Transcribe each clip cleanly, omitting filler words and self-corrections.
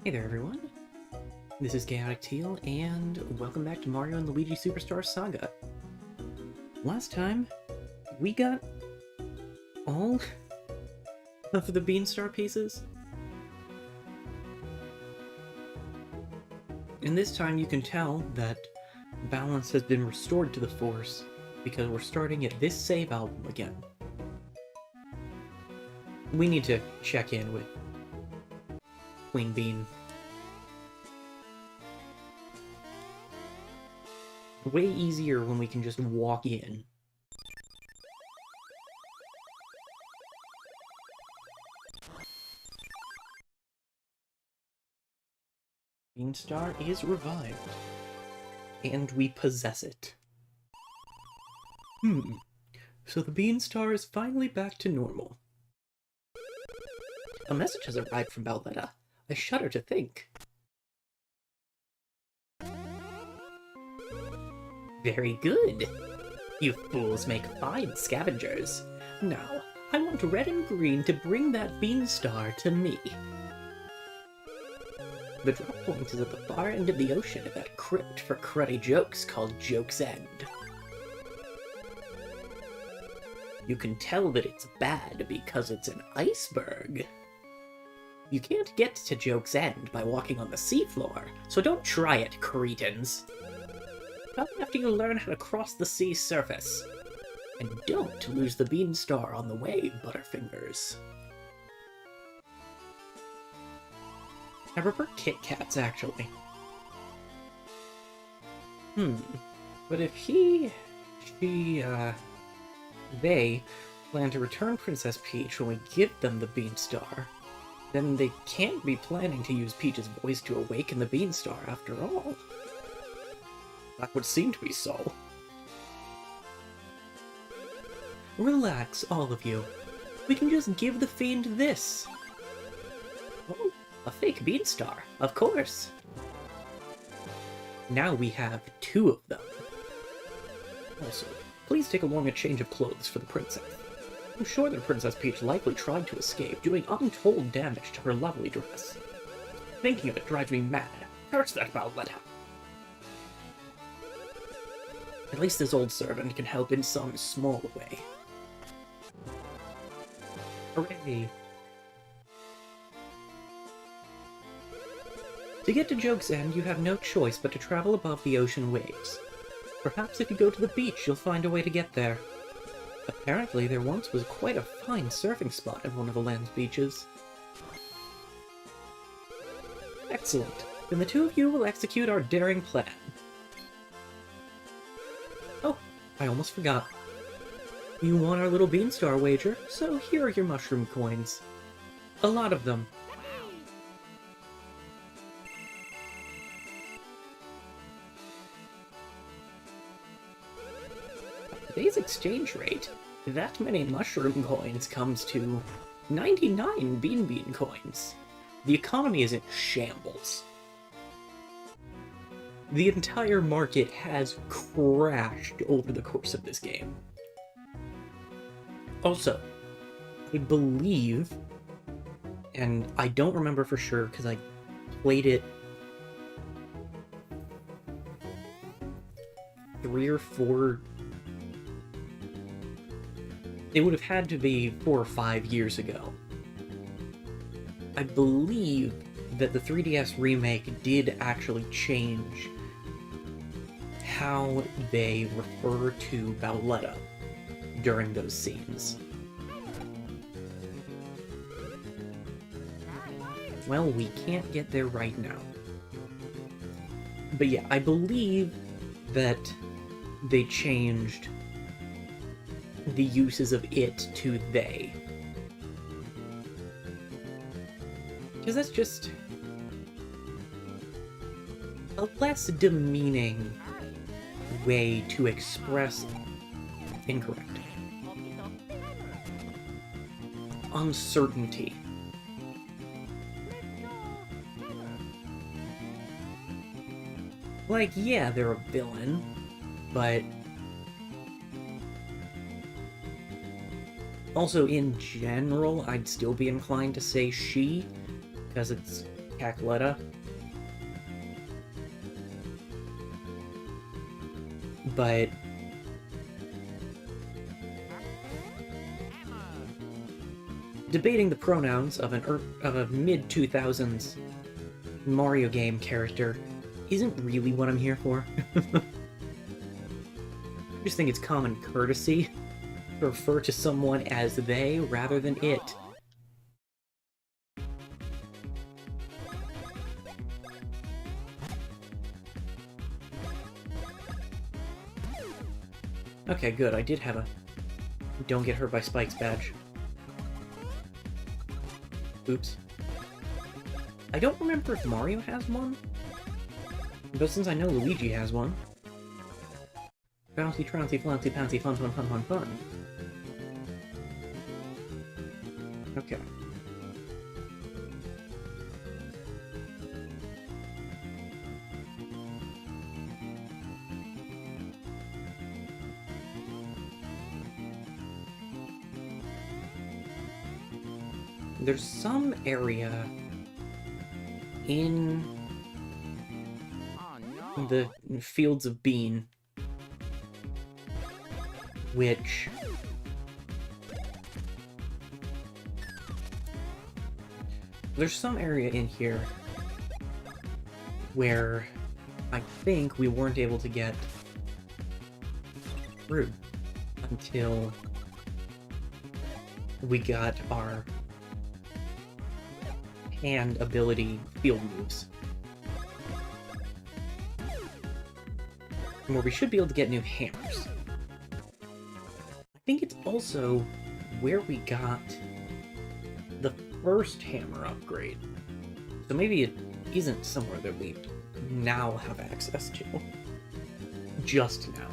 Hey there everyone, this is Chaotic Teal, and welcome back to Mario and Luigi Superstar Saga. Last time, we got all of the Beanstar pieces. And this time you can tell that balance has been restored to the Force, because we're starting at this save album again. We need to check in with Queen Bean. Way easier when we can just walk in. Beanstar is revived, and we possess it. So the Beanstar is finally back to normal. A message has arrived from Bowletta. I shudder to think. Very good. You fools make fine scavengers. Now, I want red and green to bring that Beanstar to me. The drop point is at the far end of the ocean at that crypt for cruddy jokes called Joke's End. You can tell that it's bad because it's an iceberg. You can't get to Joke's End by walking on the seafloor, so don't try it, cretins. Not after you learn how to cross the sea surface. And don't lose the Beanstar on the way, Butterfingers. I prefer Kit Kats, actually. But if they plan to return Princess Peach when we give them the Beanstar, then they can't be planning to use Peach's voice to awaken the Beanstar after all. That would seem to be so. Relax, all of you. We can just give the fiend this. Oh, a fake Beanstar, of course. Now we have two of them. Also, please take along a change of clothes for the princess. I'm sure that Princess Peach likely tried to escape, doing untold damage to her lovely dress. Thinking of it drives me mad. Curse that Bowletta. At least this old servant can help in some small way. Hooray! To get to Joke's End, you have no choice but to travel above the ocean waves. Perhaps if you go to the beach, you'll find a way to get there. Apparently, there once was quite a fine surfing spot at one of the land's beaches. Excellent. Then the two of you will execute our daring plan. Oh, I almost forgot. You want our little Beanstar wager, so here are your mushroom coins. A lot of them. Today's exchange rate, that many mushroom coins comes to 99 Bean coins. The economy is in shambles. The entire market has crashed over the course of this game. Also, I believe, and I don't remember for sure because I played it 3 or 4... It would have had to be 4 or 5 years ago. I believe that the 3DS remake did actually change how they refer to Bowletta during those scenes. Well, we can't get there right now. But yeah, I believe that they changed the uses of it to they. Because that's just a less demeaning way to express incorrect uncertainty. Like, yeah, they're a villain, but also in general, I'd still be inclined to say she, because it's Cackletta. But debating the pronouns of a mid-2000s Mario game character isn't really what I'm here for. I just think it's common courtesy to refer to someone as they rather than it. Okay, good. I did have a don't get hurt by spikes badge. Oops. I don't remember if Mario has one, but since I know Luigi has one. Bouncy, trouncy, flouncy, pouncy, fun, fun, fun, fun, fun. Okay. There's some area in the fields of Bean which there's some area in here where I think we weren't able to get through until we got our hand ability field moves. Where we should be able to get new hammers. I think it's also where we got the first hammer upgrade. So maybe it isn't somewhere that we now have access to. Just now.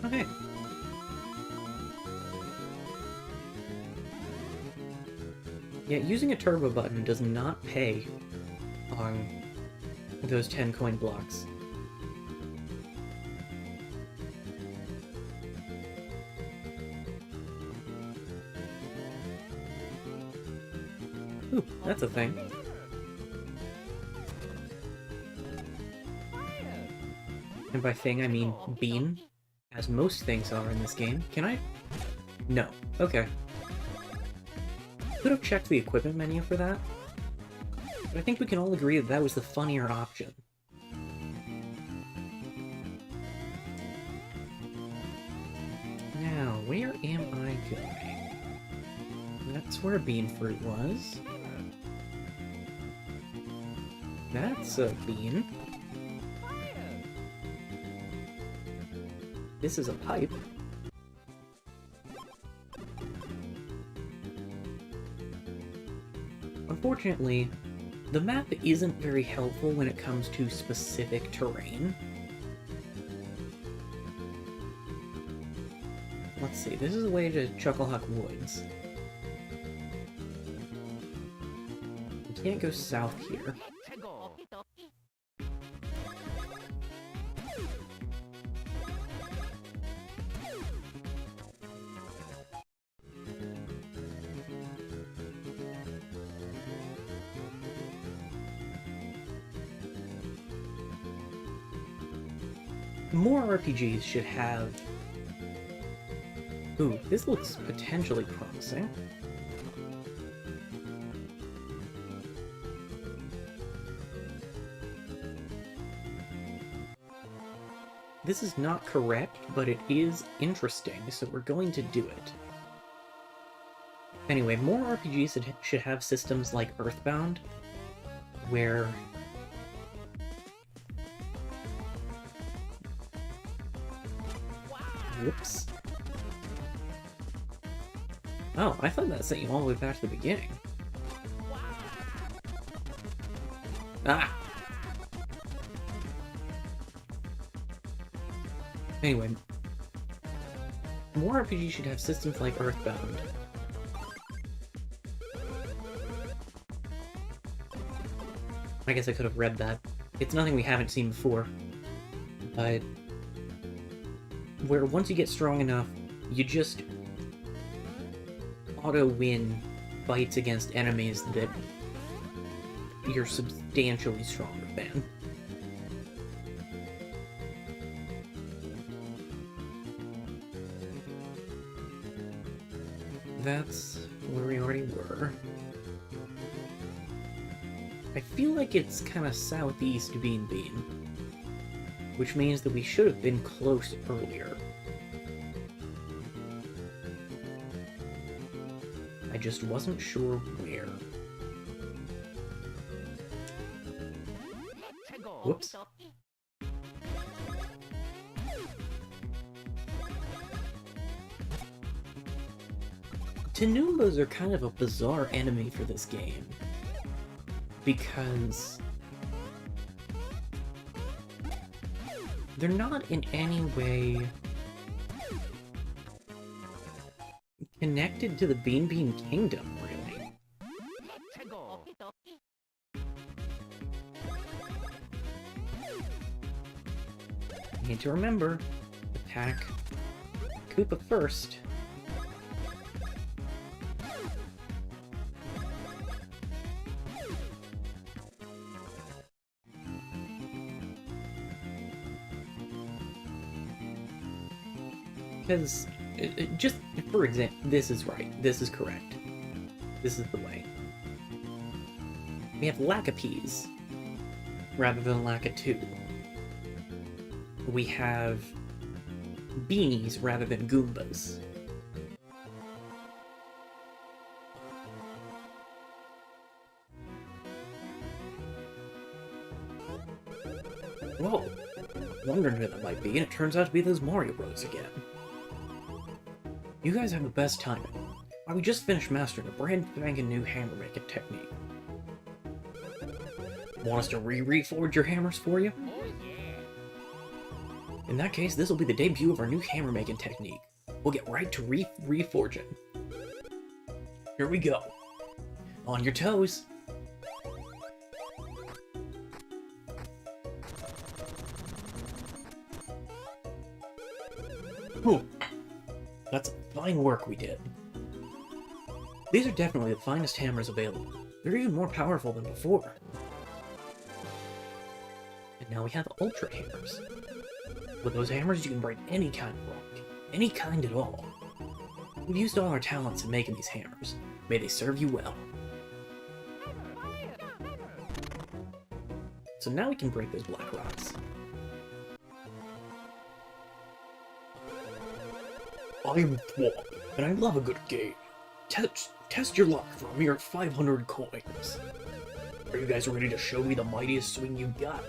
Okay. Yeah, using a turbo button does not pay on those 10 coin blocks. Ooh, that's a thing. And by thing, I mean bean, as most things are in this game. Can I? No. Okay. Could have checked the equipment menu for that, but I think we can all agree that that was the funnier option. Now, where am I going? That's where bean fruit was. That's a bean. This is a pipe. Unfortunately, the map isn't very helpful when it comes to specific terrain. Let's see, this is the way to Chucklehuck Woods. We can't go south here. More RPGs should have... Ooh, this looks potentially promising. This is not correct, but it is interesting, so we're going to do it. Anyway, more RPGs should have systems like Earthbound, where... Whoops. Oh, I thought that sent you all the way back to the beginning. Ah! Anyway, more RPGs should have systems like Earthbound. I guess I could have read that. It's nothing we haven't seen before. But... where once you get strong enough, you just auto-win fights against enemies that you're substantially stronger than. That's where we already were. I feel like it's kind of southeast Bean, which means that we should have been close earlier. I just wasn't sure where. Whoops. Tanoombas are kind of a bizarre enemy for this game, because they're not in any way connected to the Bean Kingdom, really. You need to remember, attack Koopa first. Because, just for example, this is right. This is correct. This is the way. We have Lackapes rather than Lackatoo. We have Beanies rather than Goombas. Whoa! Wondering who that might be, and it turns out to be those Mario Bros again. You guys have the best timing. Why, we just finished mastering a brand spanking new hammer making technique. Want us to reforge your hammers for you? In that case, this will be the debut of our new hammer making technique. We'll get right to reforging. Here we go. On your toes. Whew. That's fine work we did. These are definitely the finest hammers available. They're even more powerful than before. And now we have Ultra Hammers. With those hammers, you can break any kind of rock. Any kind at all. We've used all our talents in making these hammers. May they serve you well. So now we can break those black rocks. I'm Thwomp, and I love a good game. Test your luck for a mere 500 coins. Are you guys ready to show me the mightiest swing you got?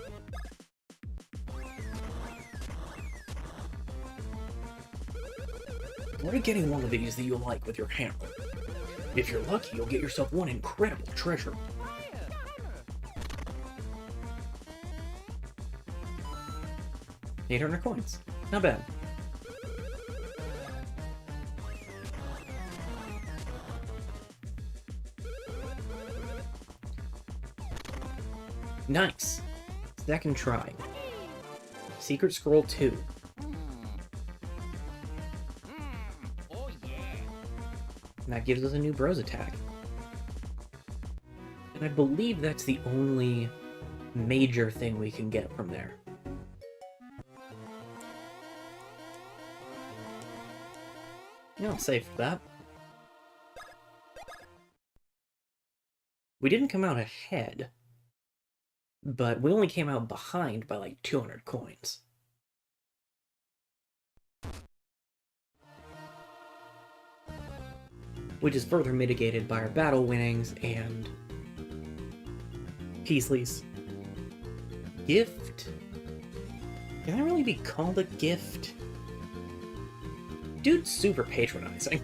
Try getting one of these that you like with your hammer. If you're lucky, you'll get yourself one incredible treasure. $800 coins. Not bad. Nice! Second try. Secret Scroll 2. And that gives us a new Bros attack. And I believe that's the only major thing we can get from there. Yeah, I'll save for that. We didn't come out ahead, but we only came out behind by like 200 coins. Which is further mitigated by our battle winnings and Peasley's gift. Can that really be called a gift? Dude's super patronizing.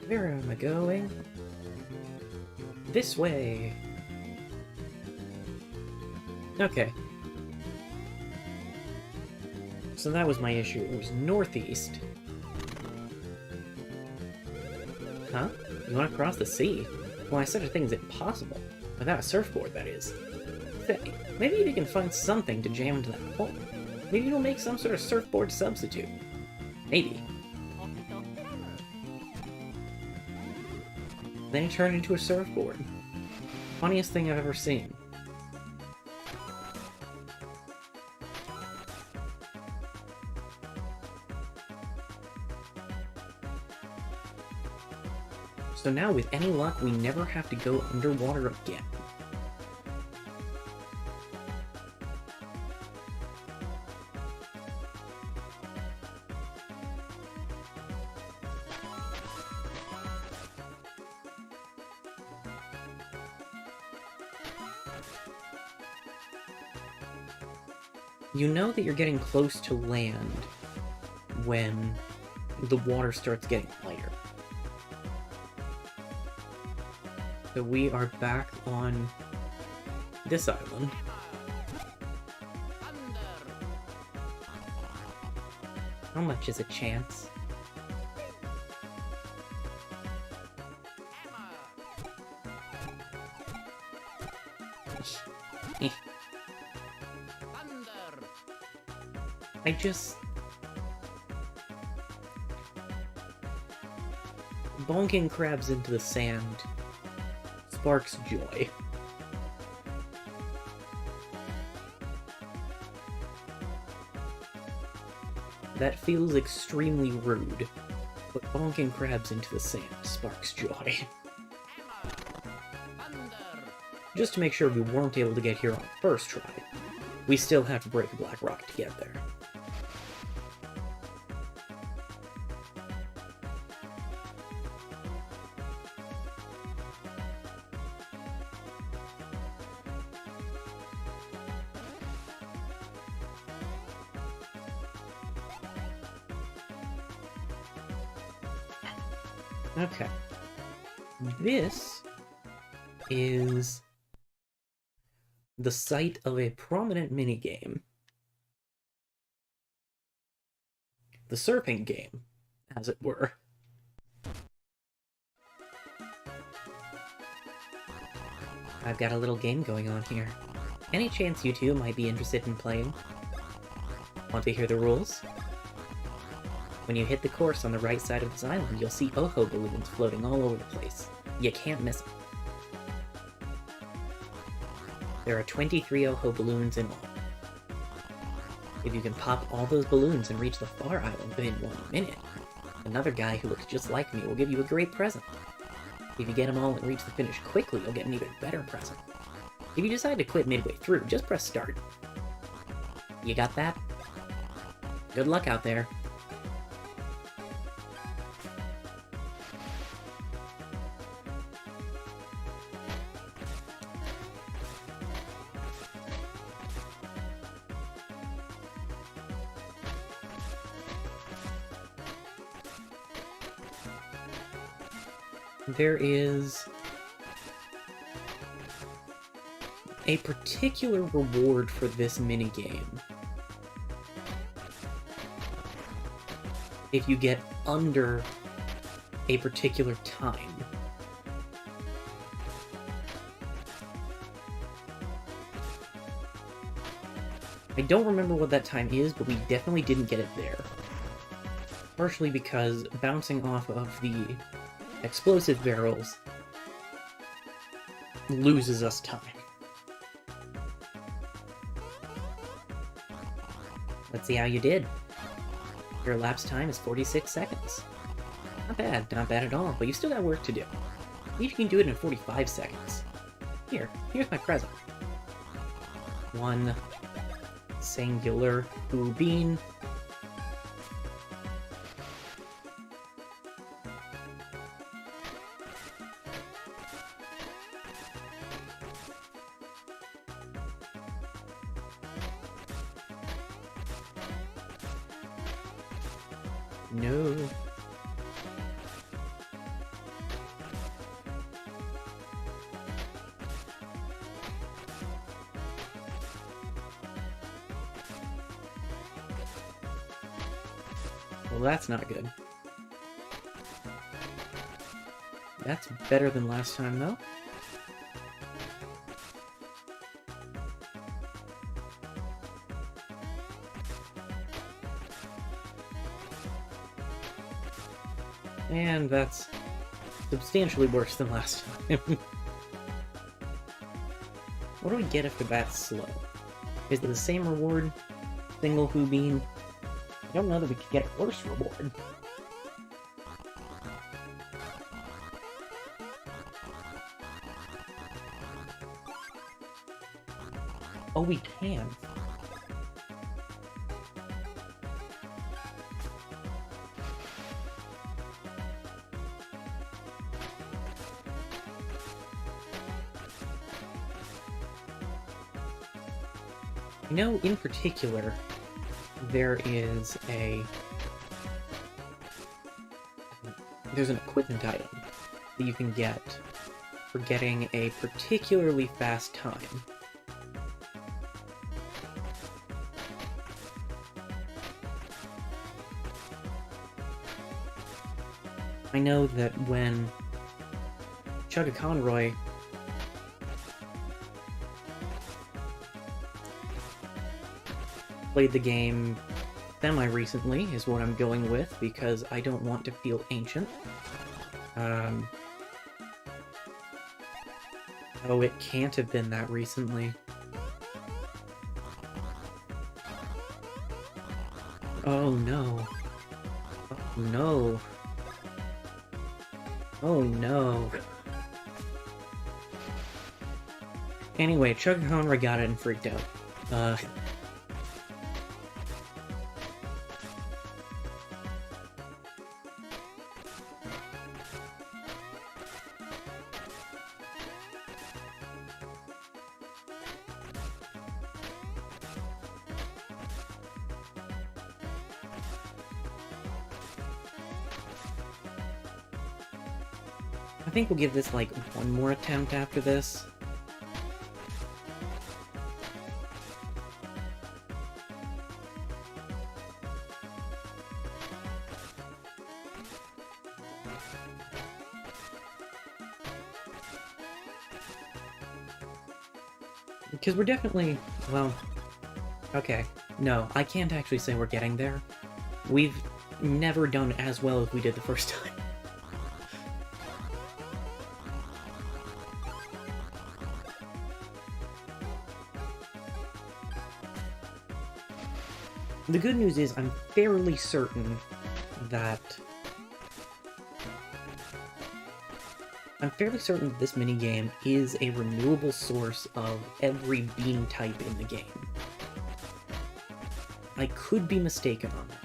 Where am I going? This way. Okay. So that was my issue. It was northeast. Huh? You want to cross the sea? Well, I such a thing is impossible. Without a surfboard, that is. say, maybe if you can find something to jam into that hole, maybe it'll make some sort of surfboard substitute. Maybe. Then he turned into a surfboard. Funniest thing I've ever seen. So now, with any luck, we never have to go underwater again. You know that you're getting close to land when the water starts getting lighter. So we are back on this island. How much is a chance? I just... bonking crabs into the sand sparks joy. That feels extremely rude, but bonking crabs into the sand sparks joy. Just to make sure we weren't able to get here on first try, we still have to break a black rock to get there. Okay. This is the site of a prominent minigame. The surfing game, as it were. I've got a little game going on here. Any chance you two might be interested in playing? Want to hear the rules? When you hit the course on the right side of this island, you'll see Oho balloons floating all over the place. You can't miss them. There are 23 Oho balloons in all. If you can pop all those balloons and reach the far island within 1 minute, another guy who looks just like me will give you a great present. If you get them all and reach the finish quickly, you'll get an even better present. If you decide to quit midway through, just press start. You got that? Good luck out there. There is a particular reward for this minigame if you get under a particular time. I don't remember what that time is, but we definitely didn't get it there. Partially because bouncing off of the explosive barrels loses us time. Let's see how you did. Your elapsed time is 46 seconds. Not bad at all, but you still got work to do. See if you can do it in 45 seconds. Here's my present. One singular Boo Bean. No. Well, that's not good. That's better than last time, though. And that's substantially worse than last time. What do we get if the bat's slow? Is it the same reward? Single Who Bean? I don't know that we could get a worse reward. Oh, we can. I know, in particular, there's an equipment item that you can get for getting a particularly fast time. I know that when Chugga Conroy played the game semi-recently, is what I'm going with, because I don't want to feel ancient. Oh, it can't have been that recently. Oh no. Oh no. Oh no. Anyway, Chugga Conroy got it and freaked out. I think we'll give this, like, one more attempt after this. Because we're definitely, well, okay, no, I can't actually say we're getting there. We've never done as well as we did the first time. The good news is I'm fairly certain that this minigame is a renewable source of every bean type in the game. I could be mistaken on that.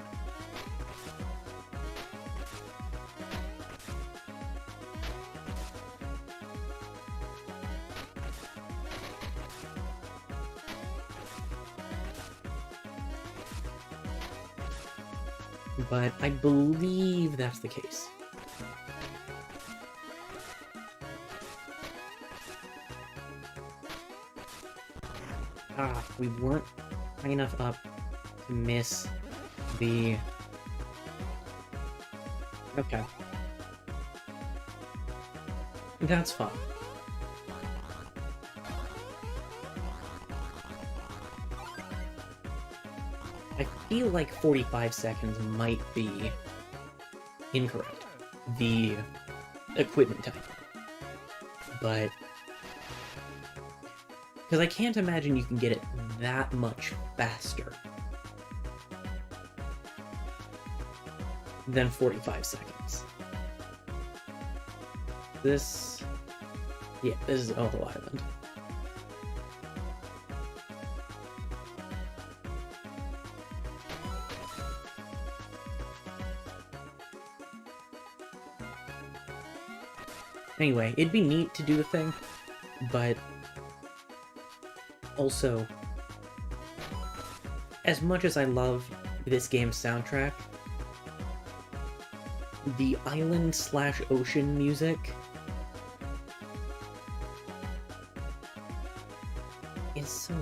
But I believe that's the case. Ah, we weren't high enough up to miss the... Okay. That's fine. I feel like 45 seconds might be incorrect. The equipment type. But... because I can't imagine you can get it that much faster than 45 seconds. This... yeah, this is Oho Island. Anyway, it'd be neat to do the thing, but also, as much as I love this game's soundtrack, the island/ocean music is so...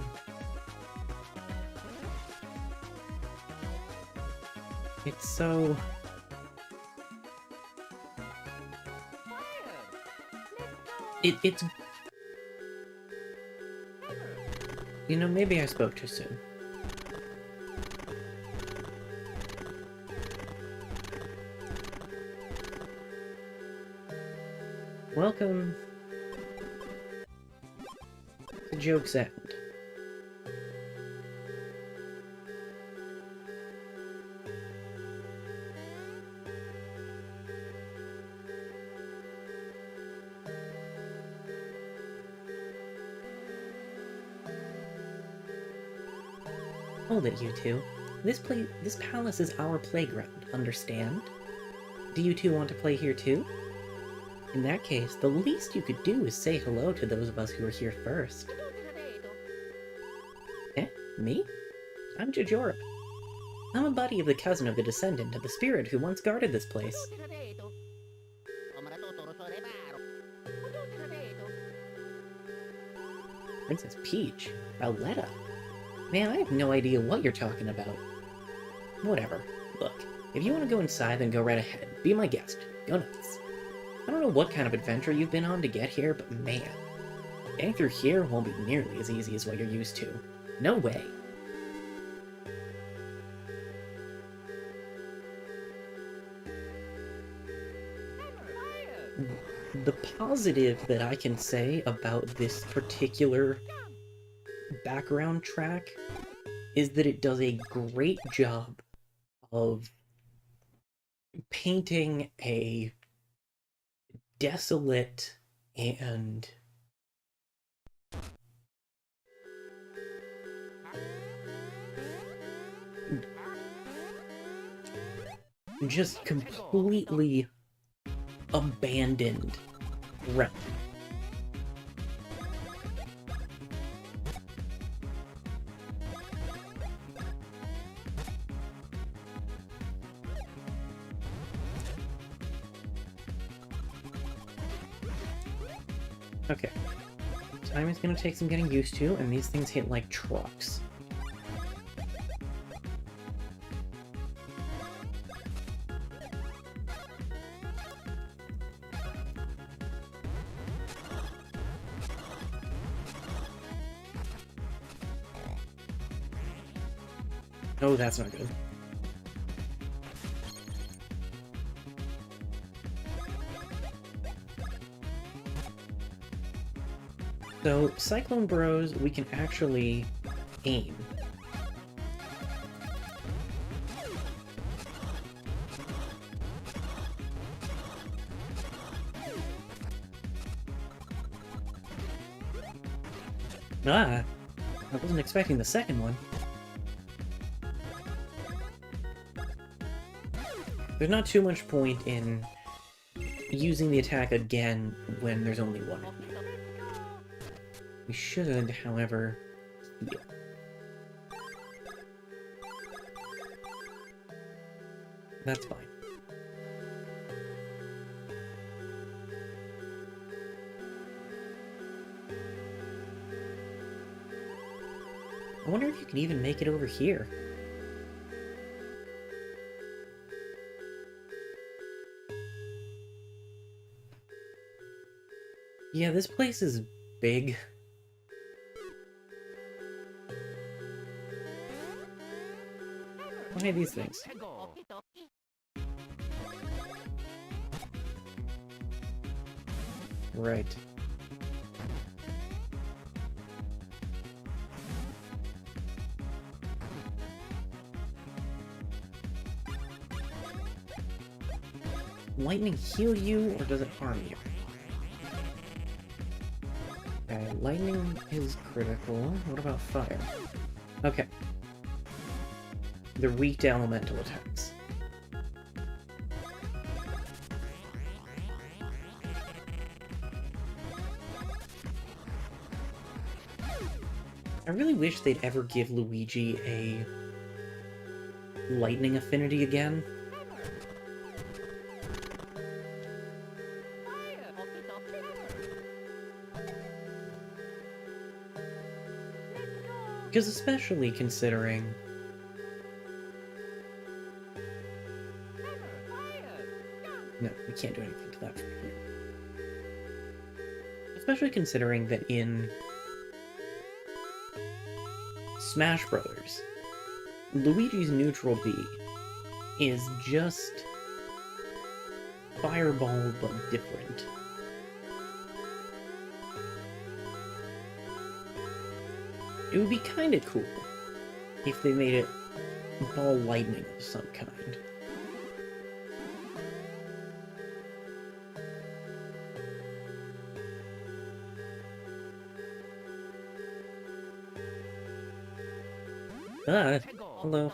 it's so... It's... you know, maybe I spoke too soon. Welcome to Joke's End. Hold it, you two. This palace is our playground, understand? Do you two want to play here too? In that case, the least you could do is say hello to those of us who were here first. Eh? Me? I'm Jajora. I'm a buddy of the cousin of the descendant of the spirit who once guarded this place. Princess Peach? Valletta? Man, I have no idea what you're talking about. Whatever. Look, if you want to go inside, then go right ahead. Be my guest. Go nuts. I don't know what kind of adventure you've been on to get here, but man, getting through here won't be nearly as easy as what you're used to. No way. The positive that I can say about this particular background track is that it does a great job of painting a desolate and just completely abandoned realm. Okay. Time is gonna take some getting used to, and these things hit like trucks. Oh, that's not good. So, Cyclone Bros, we can actually aim. Ah! I wasn't expecting the second one. There's not too much point in using the attack again when there's only one. We should, however, heal. That's fine. I wonder if you can even make it over here. Yeah, this place is big. Why these things? Right. Lightning heal you, or does it harm you? Okay, lightning is critical. What about fire? Okay. They're weak to elemental attacks. I really wish they'd ever give Luigi a lightning affinity again. Because especially considering no, we can't do anything to that from here. Especially considering that in Smash Brothers, Luigi's neutral B is just Fireball but different. It would be kind of cool if they made it ball lightning of some kind. Hello.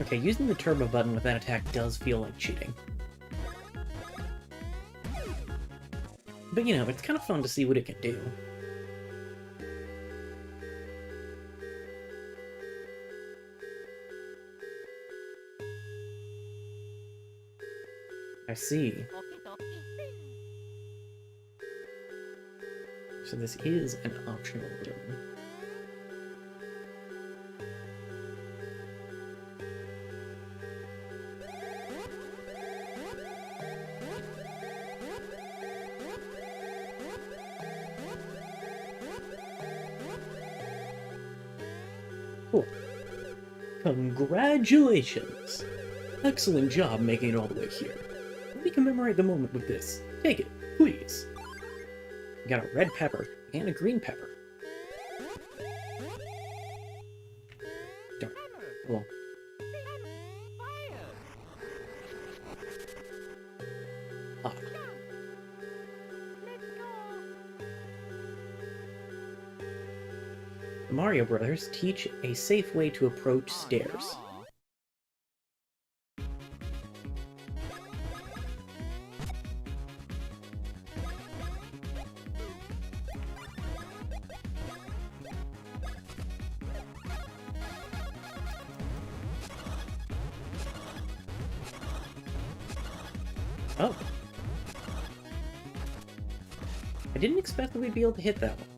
Okay, using the turbo button with that attack does feel like cheating. But you know, it's kind of fun to see what it can do. I see. So this is an optional room. Cool. Congratulations! Excellent job making it all the way here. Let me commemorate the moment with this. Take it, please. We got a red pepper and a green pepper. Darn. Well. Ah. The Mario Brothers teach a safe way to approach stairs. Oh. I didn't expect that we'd be able to hit that one.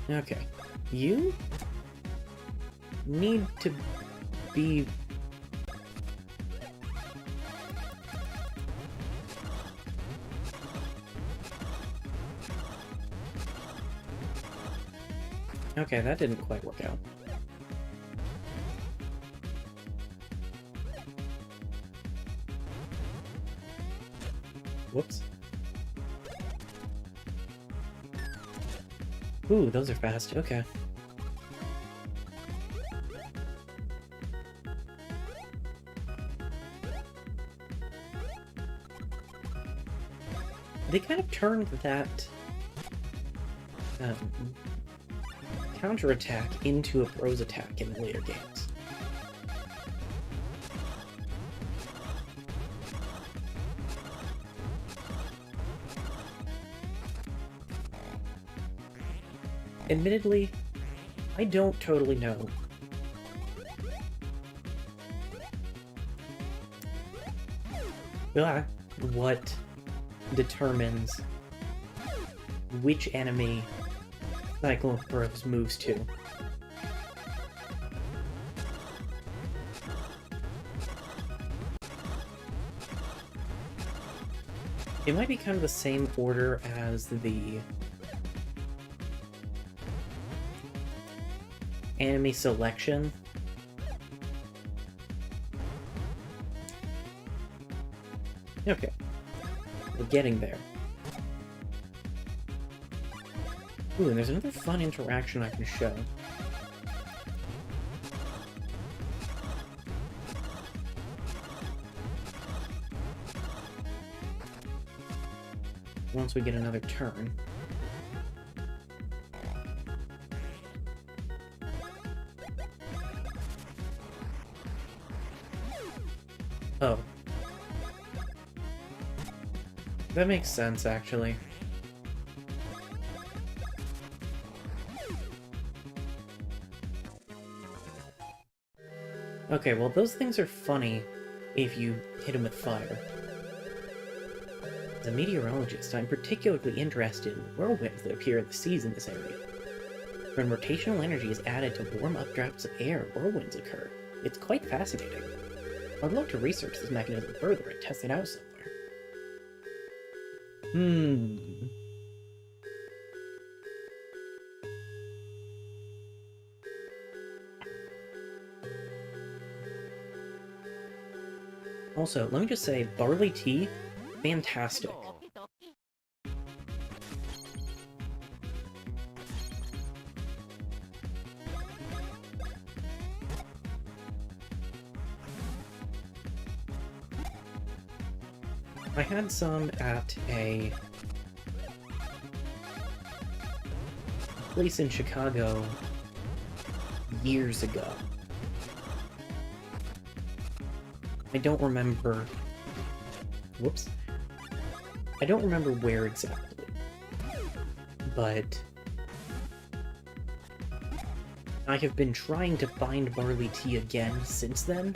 Okay. You need to be... Okay, that didn't quite work out. Whoops. Ooh, those are fast. Okay. They kind of turned that counterattack into a pros attack in the later games. Admittedly, I don't totally know what determines which enemy Cyclone Bros moves to. It might be kind of the same order as the enemy selection. Okay, we're getting there. Ooh, and there's another fun interaction I can show. Once we get another turn. Oh. That makes sense, actually. Okay, well, those things are funny if you hit him with fire. As a meteorologist, I'm particularly interested in whirlwinds that appear in the seas in this area. When rotational energy is added to warm updrafts of air, whirlwinds occur. It's quite fascinating. I'd love to research this mechanism further and test it out somewhere. Also, let me just say, barley tea, fantastic. I had some at a place in Chicago years ago. I don't remember... Whoops. I don't remember where exactly. But... I have been trying to find barley tea again since then.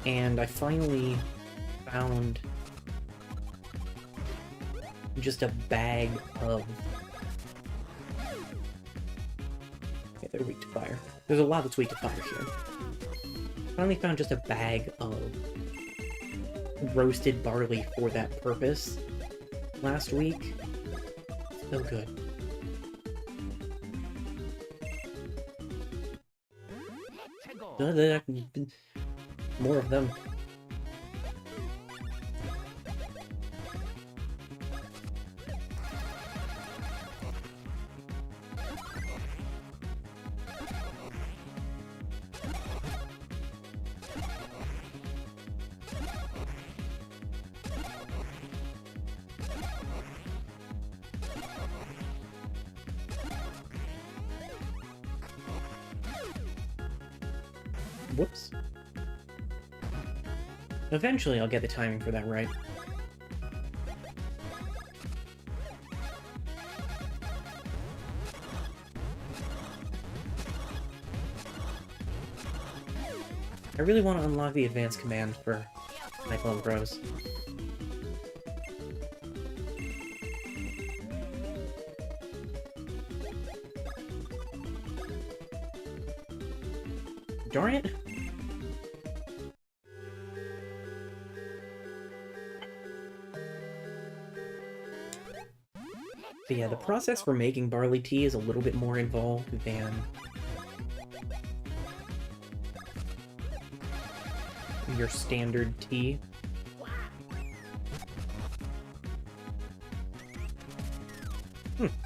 And I finally found just a bag of... Okay, they're weak to fire. There's a lot that's weak to fire here. Finally found just a bag of roasted barley for that purpose last week. So good. More of them. Whoops. Eventually I'll get the timing for that right. I really want to unlock the advanced command for Cyclone Bros. Darn it! But yeah, the process for making barley tea is a little bit more involved than your standard tea.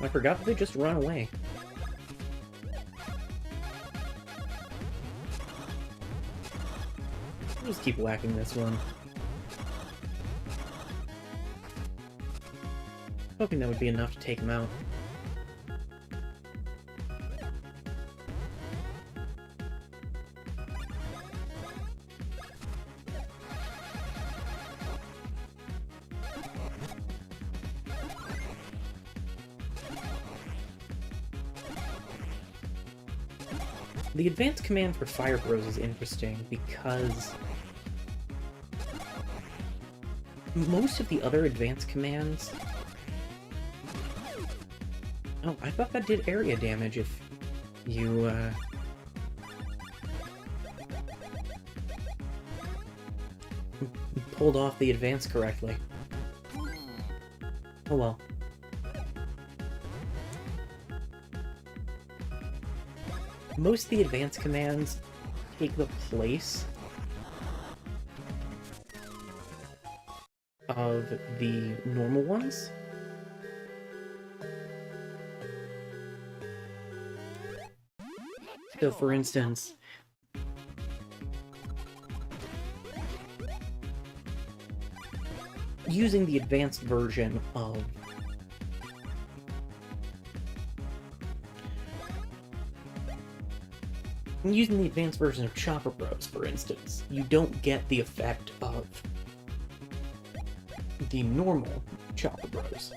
I forgot that they just run away. I'll just keep whacking this one. Hoping that would be enough to take him out. The advanced command for Fire Bros is interesting because most of the other advanced commands... Oh, I thought that did area damage if you, pulled off the advance correctly. Oh well. Most of the advanced commands take the place of the normal ones. So, for instance, using the advanced version of Chopper Bros, for instance, you don't get the effect of the normal Chopper Bros.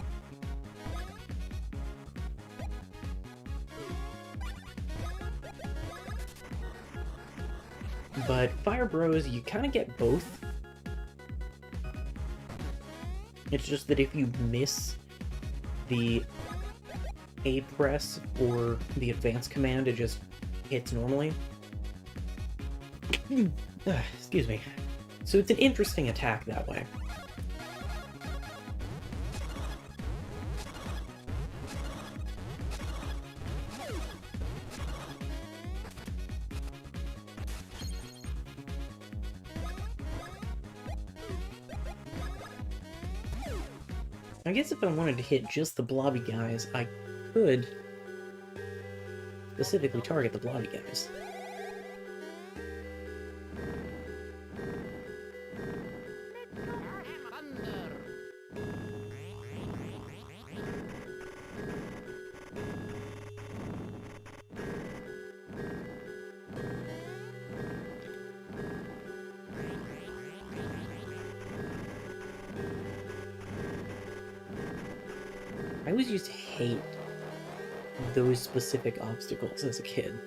But Fire Bros, you kind of get both. It's just that if you miss the A press or the advance command, it just hits normally. Excuse me. So it's an interesting attack that way. I guess if I wanted to hit just the blobby guys, I could specifically target the blobby guys. I always used to hate those specific obstacles as a kid.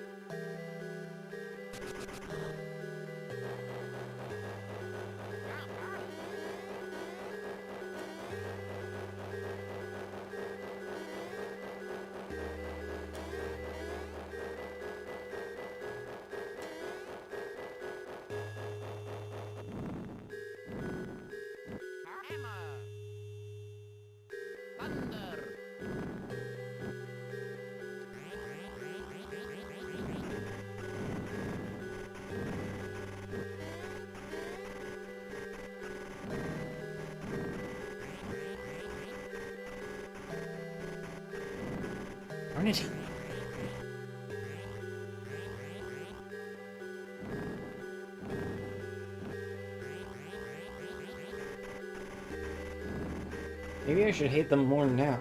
Darn it. Maybe I should hate them more now.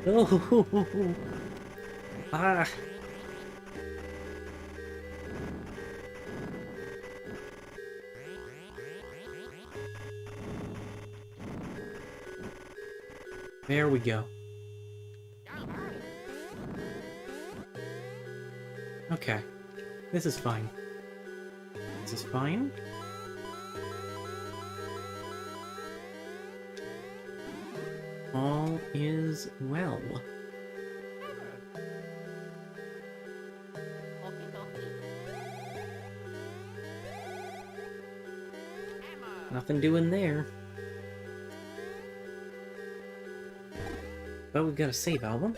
Oh, ah. There we go. Okay. This is fine. This is fine. All is well. Nothing doing there. But we've got a save album.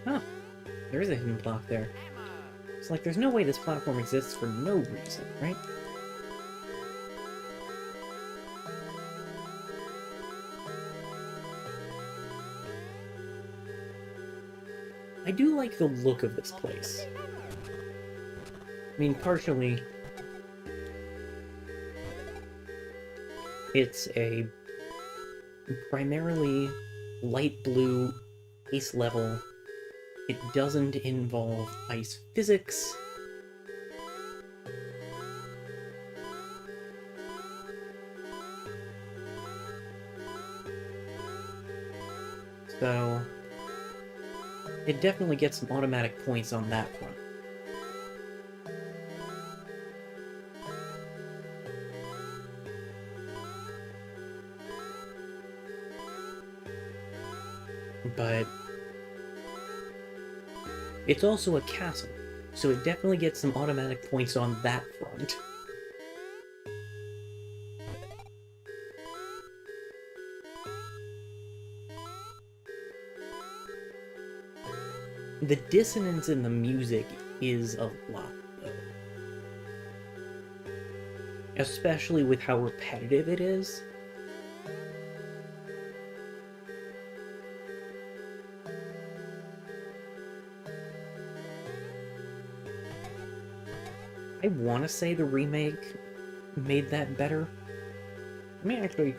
Oh, there is a hidden block there. It's like there's no way this platform exists for no reason, right? I do like the look of this place. I mean, partially, it's a primarily light blue ice level. It doesn't involve ice physics. So it definitely gets some automatic points on that front. But it's also a castle, so it definitely gets some automatic points on that front. The dissonance in the music is a lot, though. Especially with how repetitive it is. I want to say the remake made that better. Let me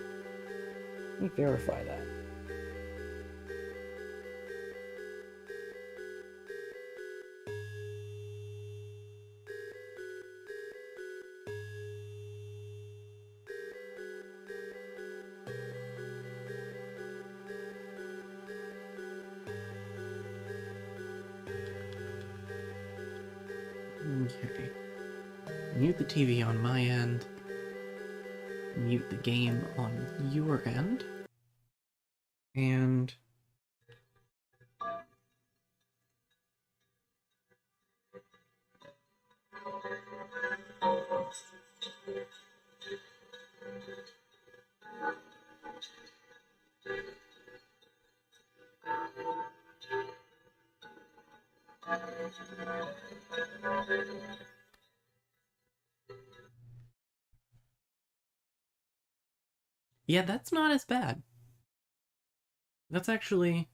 verify that. Okay. Mute the TV on my end. Mute the game on your end. And... yeah, that's not as bad. That's actually...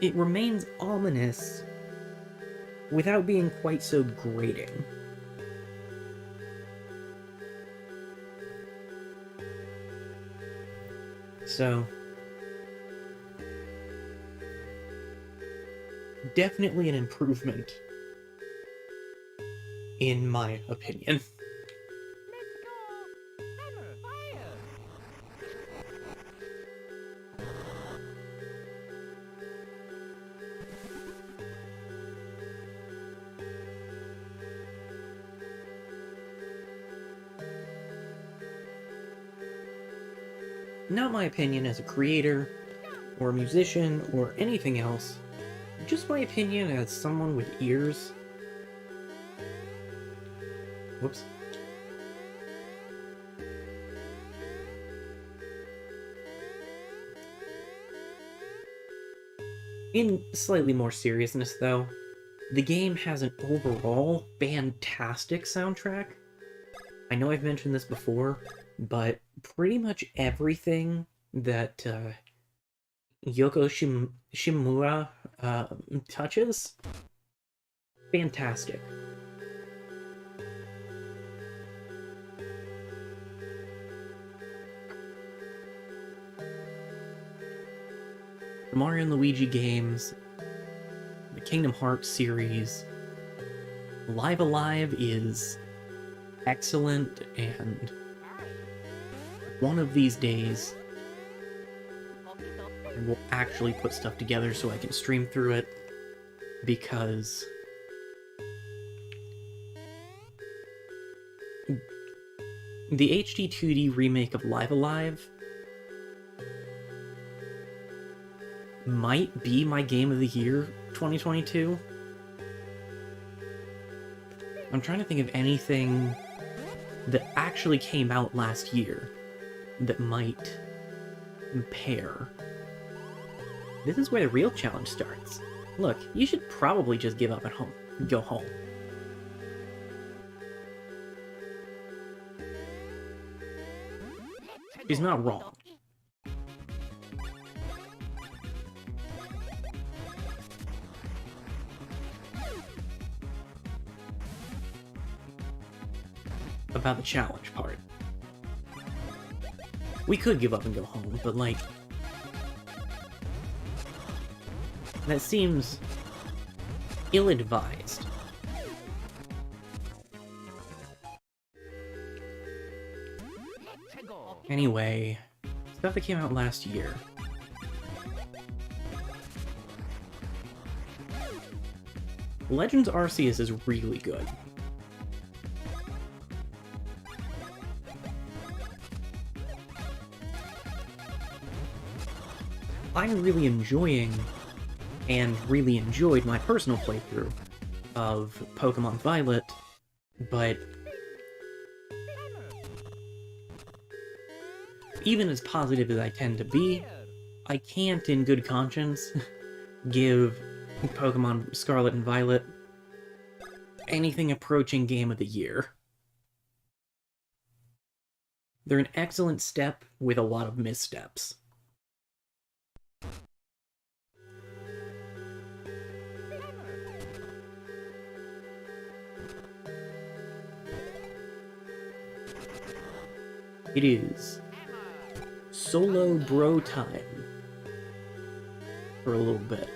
It remains ominous without being quite so grating. So... definitely an improvement, in my opinion. Not my opinion as a creator, or a musician, or anything else. Just my opinion as someone with ears. Whoops. In slightly more seriousness, though, the game has an overall fantastic soundtrack. I know I've mentioned this before, but pretty much everything that Yoko Shimura touches, fantastic. The Mario and Luigi games, the Kingdom Hearts series, Live Alive is excellent, and one of these days I will actually put stuff together so I can stream through it, because the HD 2D remake of Live Alive might be my game of the year 2022. I'm trying to think of anything that actually came out last year that might pair. This is where the real challenge starts. Look, you should probably just give up at home and go home. She's not wrong. About the challenge part. We could give up and go home, but like... that seems ill-advised. Anyway, stuff that came out last year. Legends Arceus is really good. I'm really enjoying, and really enjoyed my personal playthrough of Pokemon Violet, but even as positive as I tend to be, I can't, in good conscience, give Pokemon Scarlet and Violet anything approaching Game of the Year. They're an excellent step with a lot of missteps. It is solo bro time for a little bit.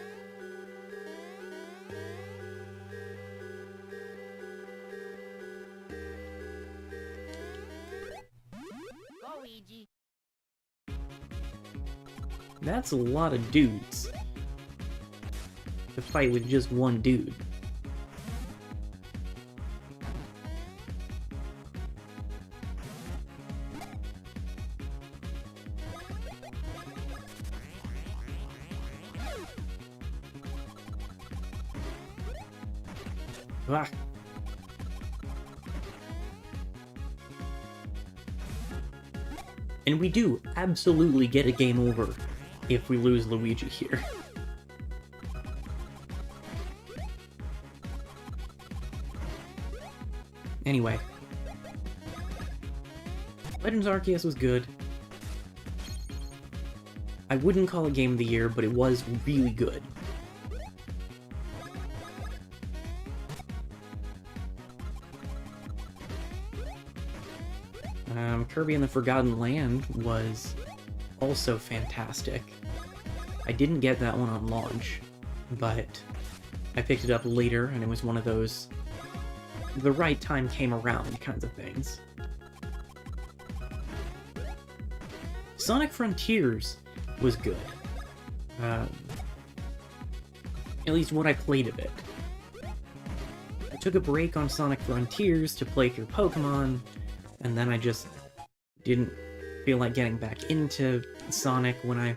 Luigi. That's a lot of dudes to fight with just one dude. Ah. And we do absolutely get a game over if we lose Luigi here. Anyway. Legends Arceus was good. I wouldn't call it Game of the Year, but it was really good. Kirby and the Forgotten Land was also fantastic. I didn't get that one on launch, but I picked it up later, and it was one of those the right time came around kinds of things. Sonic Frontiers was good. At least what I played of it. I took a break on Sonic Frontiers to play through Pokemon, and then I just didn't feel like getting back into Sonic when I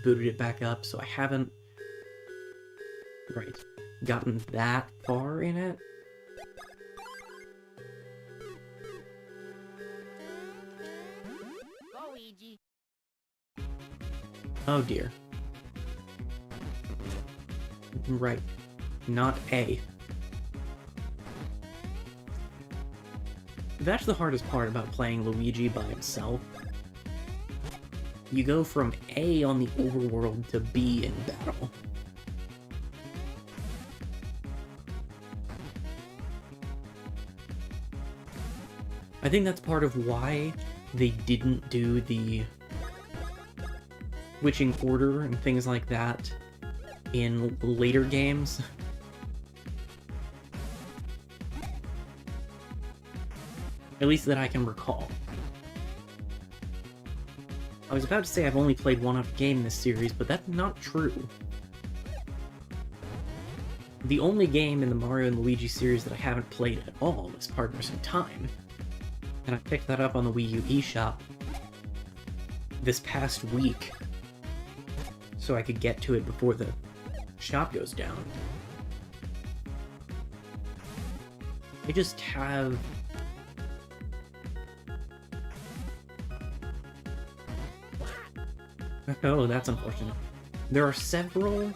booted it back up, so I haven't gotten that far in it. Luigi. Oh dear. Right. Not A. That's the hardest part about playing Luigi by himself. You go from A on the overworld to B in battle. I think that's part of why they didn't do the switching order and things like that in later games. At least that I can recall. I was about to say I've only played one other game in this series, but that's not true. The only game in the Mario and Luigi series that I haven't played at all is Partners in Time. And I picked that up on the Wii U eShop this past week, so I could get to it before the shop goes down. I just have... Oh, that's unfortunate. There are several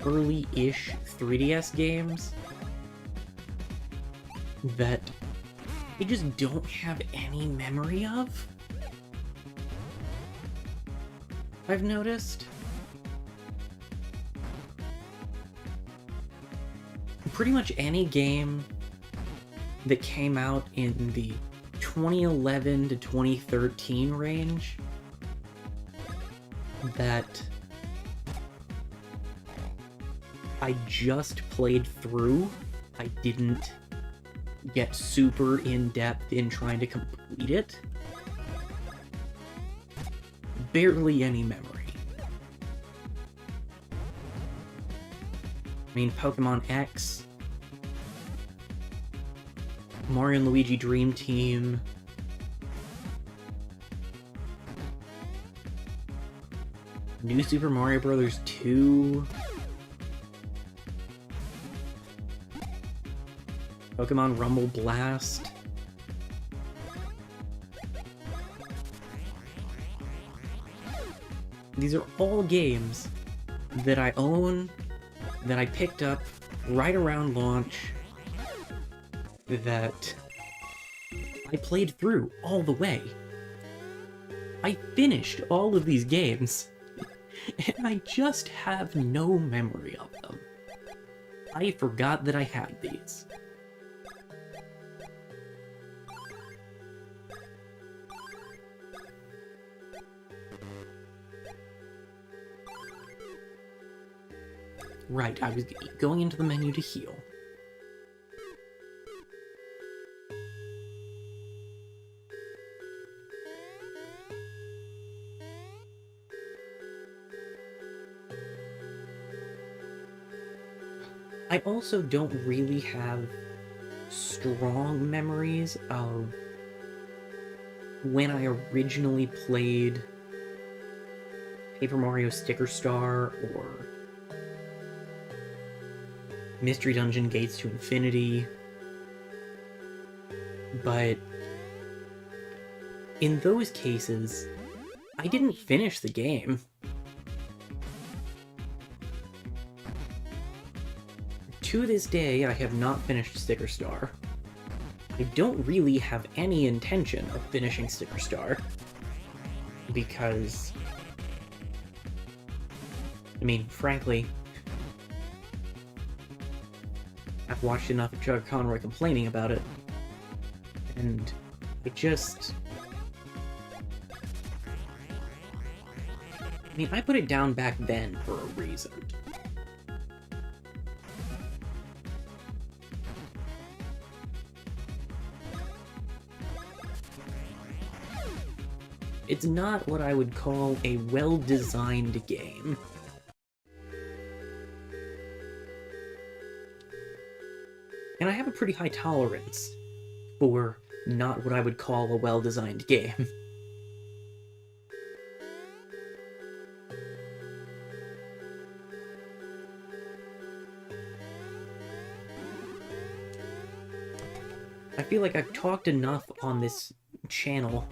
early-ish 3DS games that I just don't have any memory of. I've noticed. Pretty much any game that came out in the 2011 to 2013 range that I just played through. I didn't get super in-depth in trying to complete it. Barely any memory. I mean, Pokemon X, Mario and Luigi Dream Team, New Super Mario Bros. 2, Pokemon Rumble Blast, These are all games that I own, that I picked up right around launch, that I played through all the way. I finished all of these games, and I just have no memory of them. I forgot that I had these. Right, I was going into the menu to heal. I also don't really have strong memories of when I originally played Paper Mario Sticker Star or Mystery Dungeon Gates to Infinity, but in those cases, I didn't finish the game. To this day, I have not finished Sticker Star. I don't really have any intention of finishing Sticker Star, because, I mean, frankly, I've watched enough of Chuck Conroy complaining about it, and I just... I mean, I put it down back then for a reason. It's not what I would call a well-designed game. And I have a pretty high tolerance for not what I would call a well-designed game. I feel like I've talked enough on this channel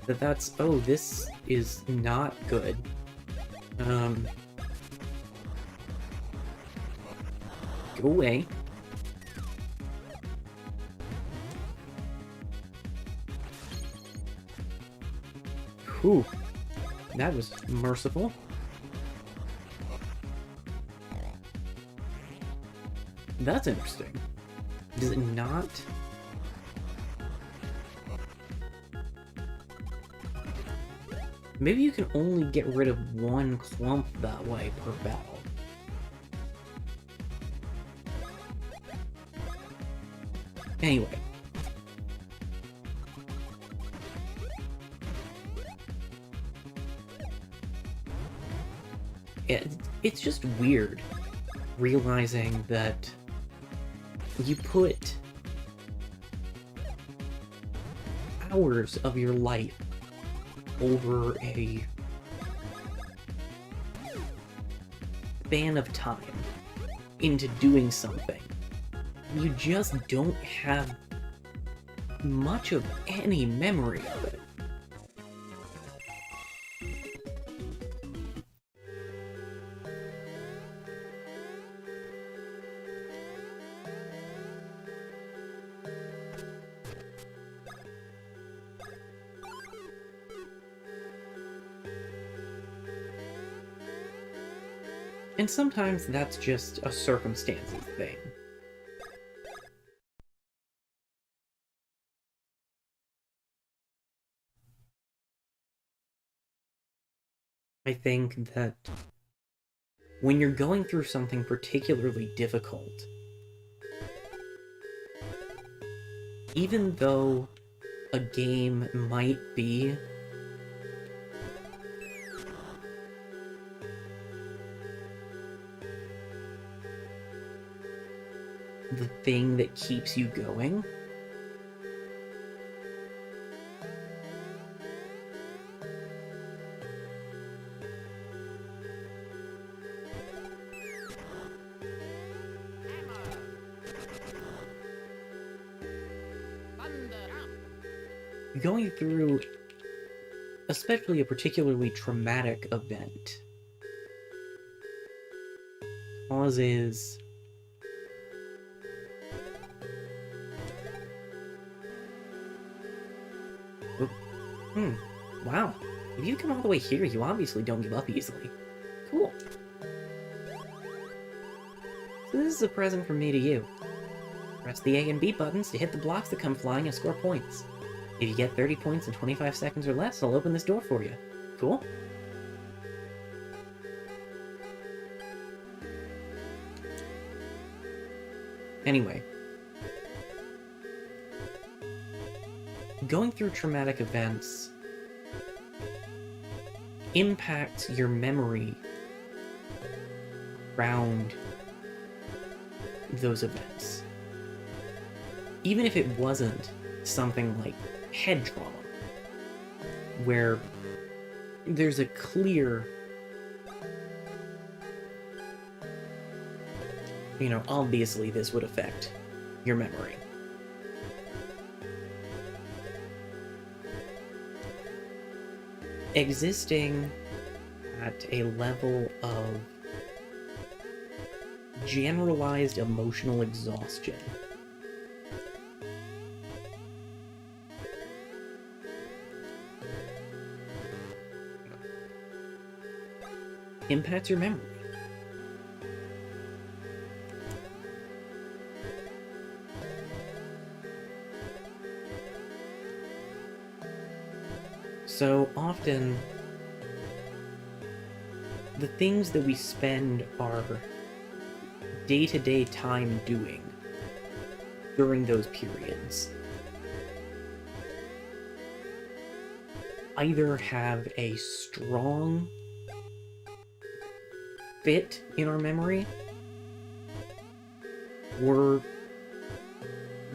that oh, this is not good. Go away. Whew. That was merciful. That's interesting. Does it not? Maybe you can only get rid of one clump that way per battle. Anyway. It's just weird realizing that you put hours of your life over a span of time into doing something. You just don't have much of any memory of it. And sometimes that's just a circumstances thing. I think that when you're going through something particularly difficult, even though a game might be the thing that keeps you going, going through especially a particularly traumatic event, causes wow. If you come all the way here, you obviously don't give up easily. Cool. So this is a present from me to you. Press the A and B buttons to hit the blocks that come flying and score points. If you get 30 points in 25 seconds or less, I'll open this door for you. Cool? Anyway. Going through traumatic events impacts your memory around those events. Even if it wasn't something like head trauma, where there's a clear, obviously this would affect your memory. Existing at a level of generalized emotional exhaustion impacts your memory. So often, the things that we spend our day-to-day time doing during those periods either have a strong fit in our memory, or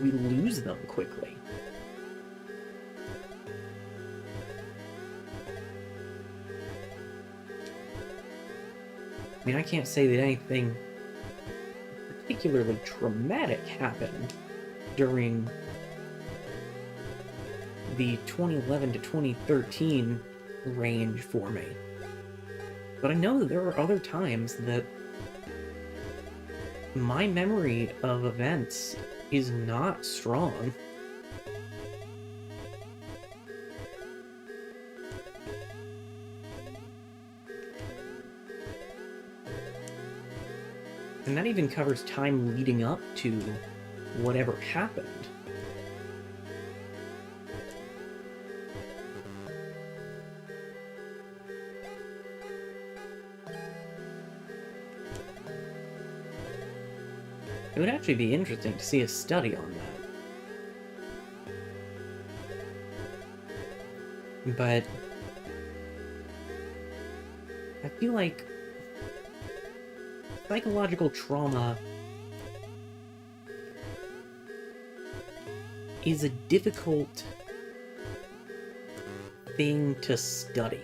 we lose them quickly. I mean, I can't say that anything particularly traumatic happened during the 2011 to 2013 range for me. But I know that there are other times that my memory of events is not strong. And that even covers time leading up to whatever happened. It would actually be interesting to see a study on that. But I feel like psychological trauma is a difficult thing to study.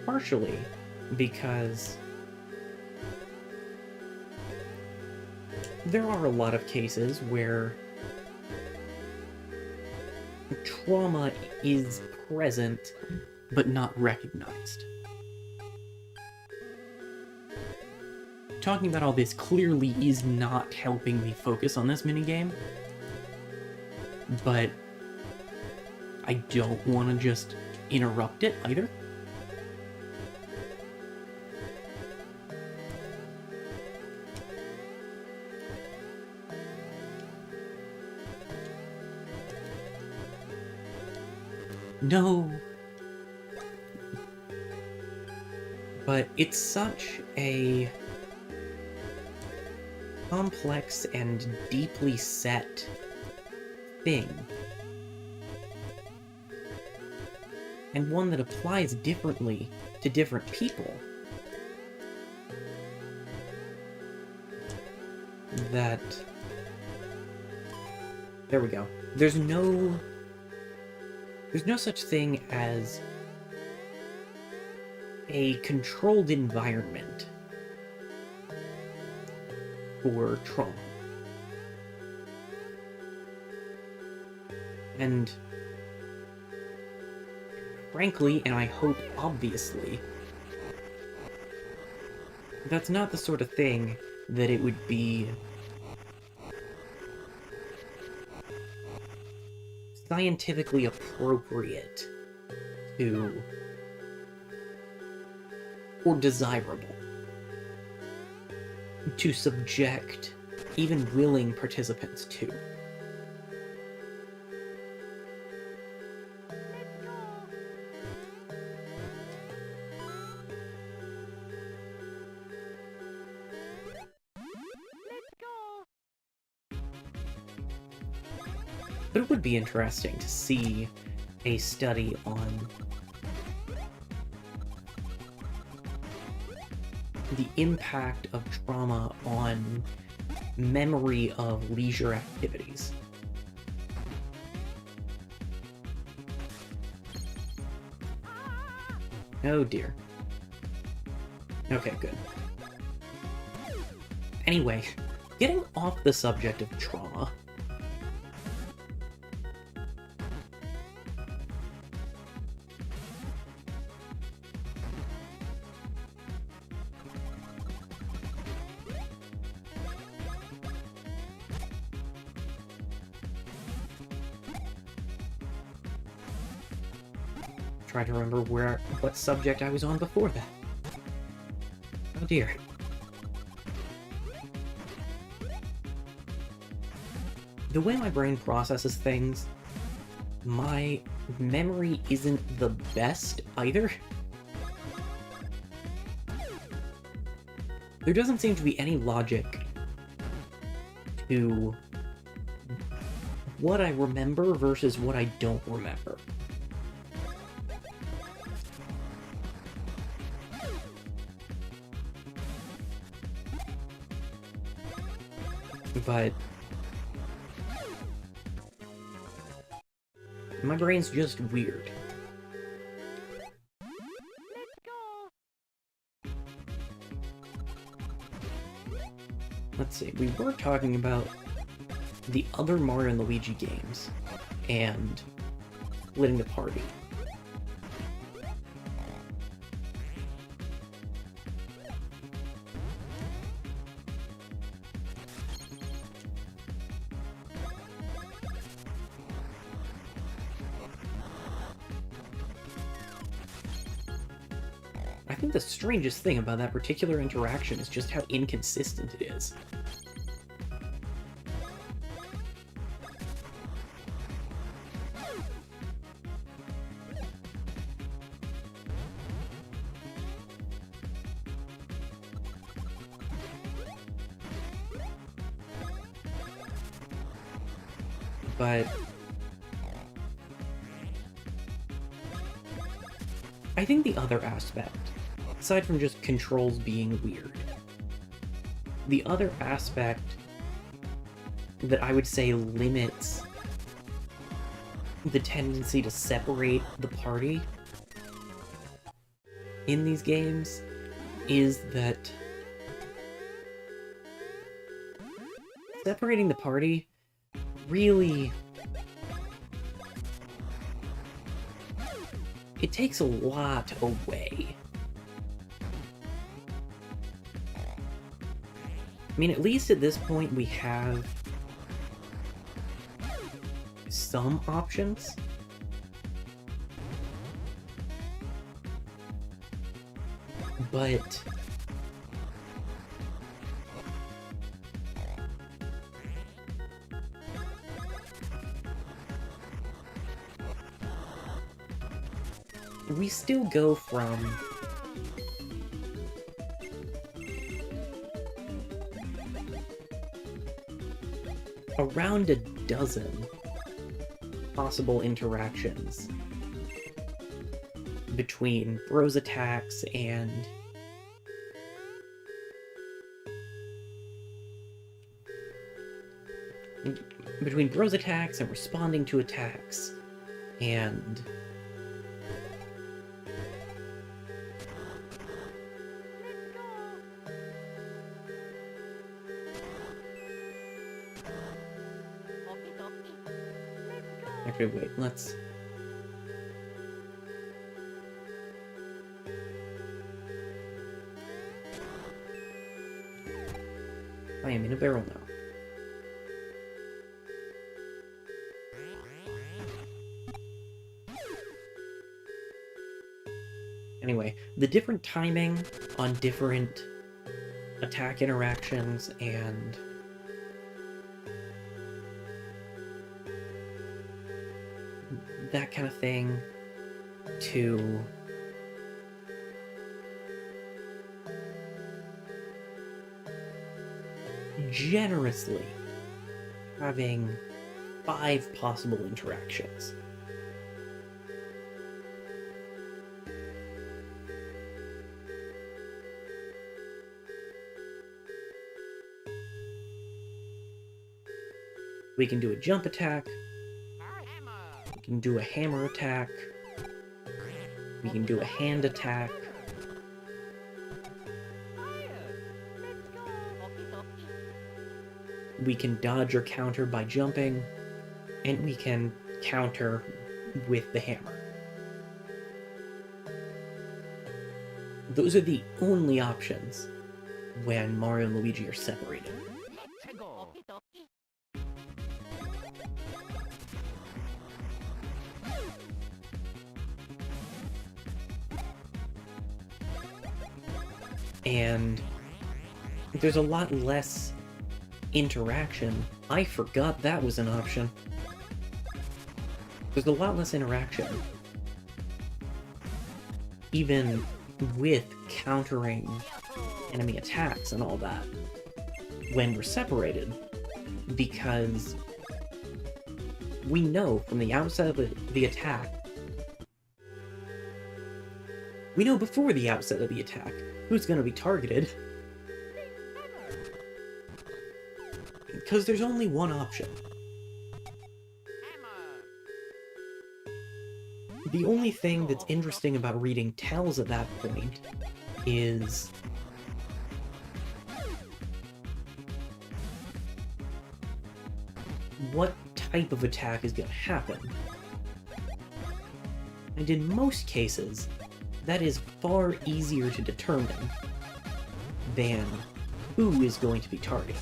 Partially because there are a lot of cases where trauma is present but not recognized. Talking about all this clearly is not helping me focus on this minigame, but I don't want to just interrupt it either. No. But it's such a complex and deeply set thing. And one that applies differently to different people. That... There we go. There's no such thing as a controlled environment for trauma. And frankly, and I hope obviously, that's not the sort of thing that it would be scientifically appropriate to, or desirable, to subject even willing participants to. But it would be interesting to see a study on the impact of trauma on memory of leisure activities. Oh dear. Okay, good. Anyway, getting off the subject of trauma, try to remember what subject I was on before that. Oh dear. The way my brain processes things, my memory isn't the best either. There doesn't seem to be any logic to what I remember versus what I don't remember. But my brain's just weird. Let's see, we were talking about the other Mario and Luigi games and splitting the party. I think the strangest thing about that particular interaction is just how inconsistent it is. But I think the other aspect, aside from just controls being weird, the other aspect that I would say limits the tendency to separate the party in these games is that separating the party really, it takes a lot away. I mean, at least at this point we have some options. But we still go from around a dozen possible interactions between Bros attacks and responding to attacks and Actually, wait, let's... I am in a barrel now. Anyway, the different timing on different attack interactions and that kind of thing to generously having 5 possible interactions. We can do a jump attack, we can do a hammer attack, we can do a hand attack, we can dodge or counter by jumping, and we can counter with the hammer. Those are the only options when Mario and Luigi are separated. And there's a lot less interaction. I forgot that was an option. There's a lot less interaction, even with countering enemy attacks and all that, when we're separated, because we know from the outset of the attack, we know before the outset of the attack who's going to be targeted, because there's only one option. The only thing that's interesting about reading tells at that point is what type of attack is going to happen. And in most cases, that is far easier to determine than who is going to be targeted.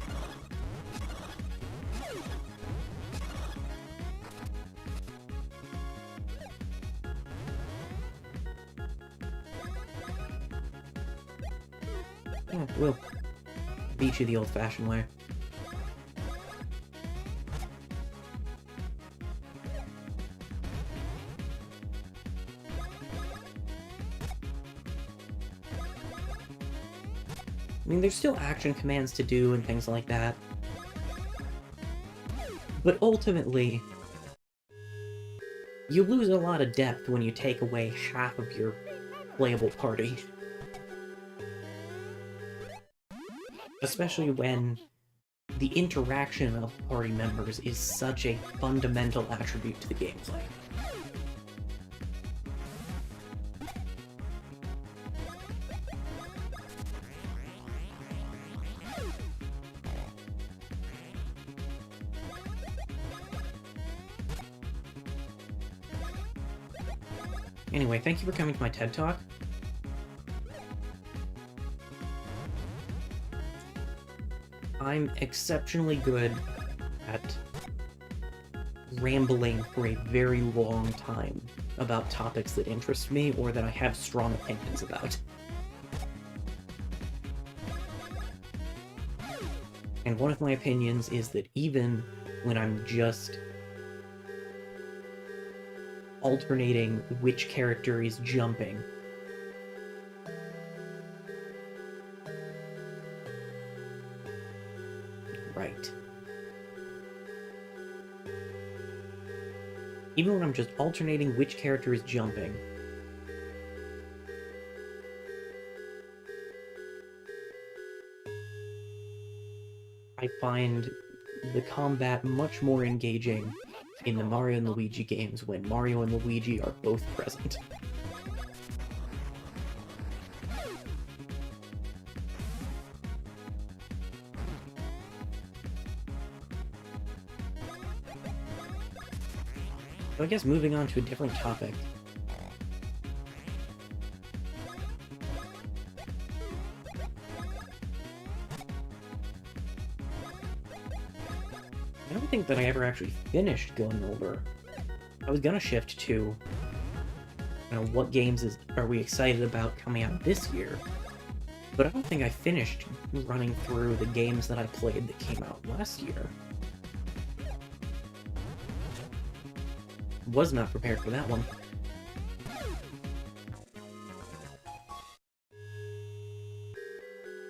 Yeah, we'll beat you the old-fashioned way. I mean, there's still action commands to do and things like that. But ultimately, you lose a lot of depth when you take away half of your playable party. Especially when the interaction of party members is such a fundamental attribute to the gameplay. Anyway, thank you for coming to my TED Talk. I'm exceptionally good at rambling for a very long time about topics that interest me or that I have strong opinions about. And one of my opinions is that even when I'm just alternating which character is jumping, right. Even when I'm just alternating which character is jumping, I find the combat much more engaging in the Mario and Luigi games when Mario and Luigi are both present. So I guess moving on to a different topic. I don't think that I ever actually finished going over. I was gonna shift to, you know, what games are we excited about coming out this year, but I don't think I finished running through the games that I played that came out last year. Was not prepared for that one.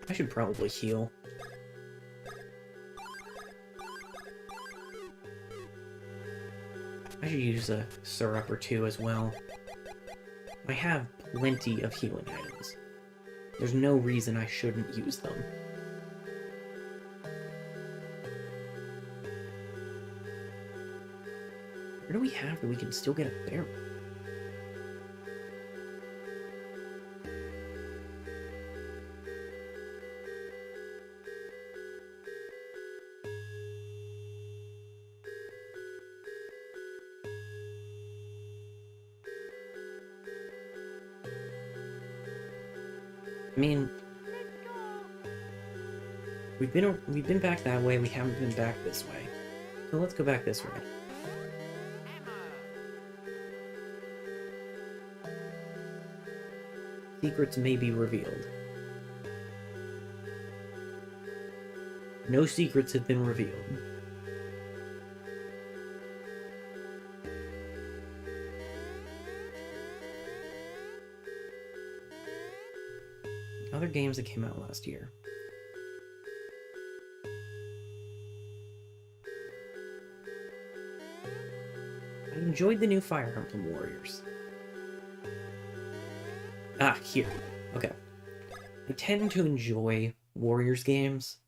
I should probably heal. I should use a syrup or two as well. I have plenty of healing items. There's no reason I shouldn't use them. What do we have that we can still get a barrel? I mean, we've been back that way, we haven't been back this way. So let's go back this way. Secrets may be revealed. No secrets have been revealed. Other games that came out last year. I enjoyed the new Fire Emblem Warriors. Ah, here. Okay. I tend to enjoy Warriors games.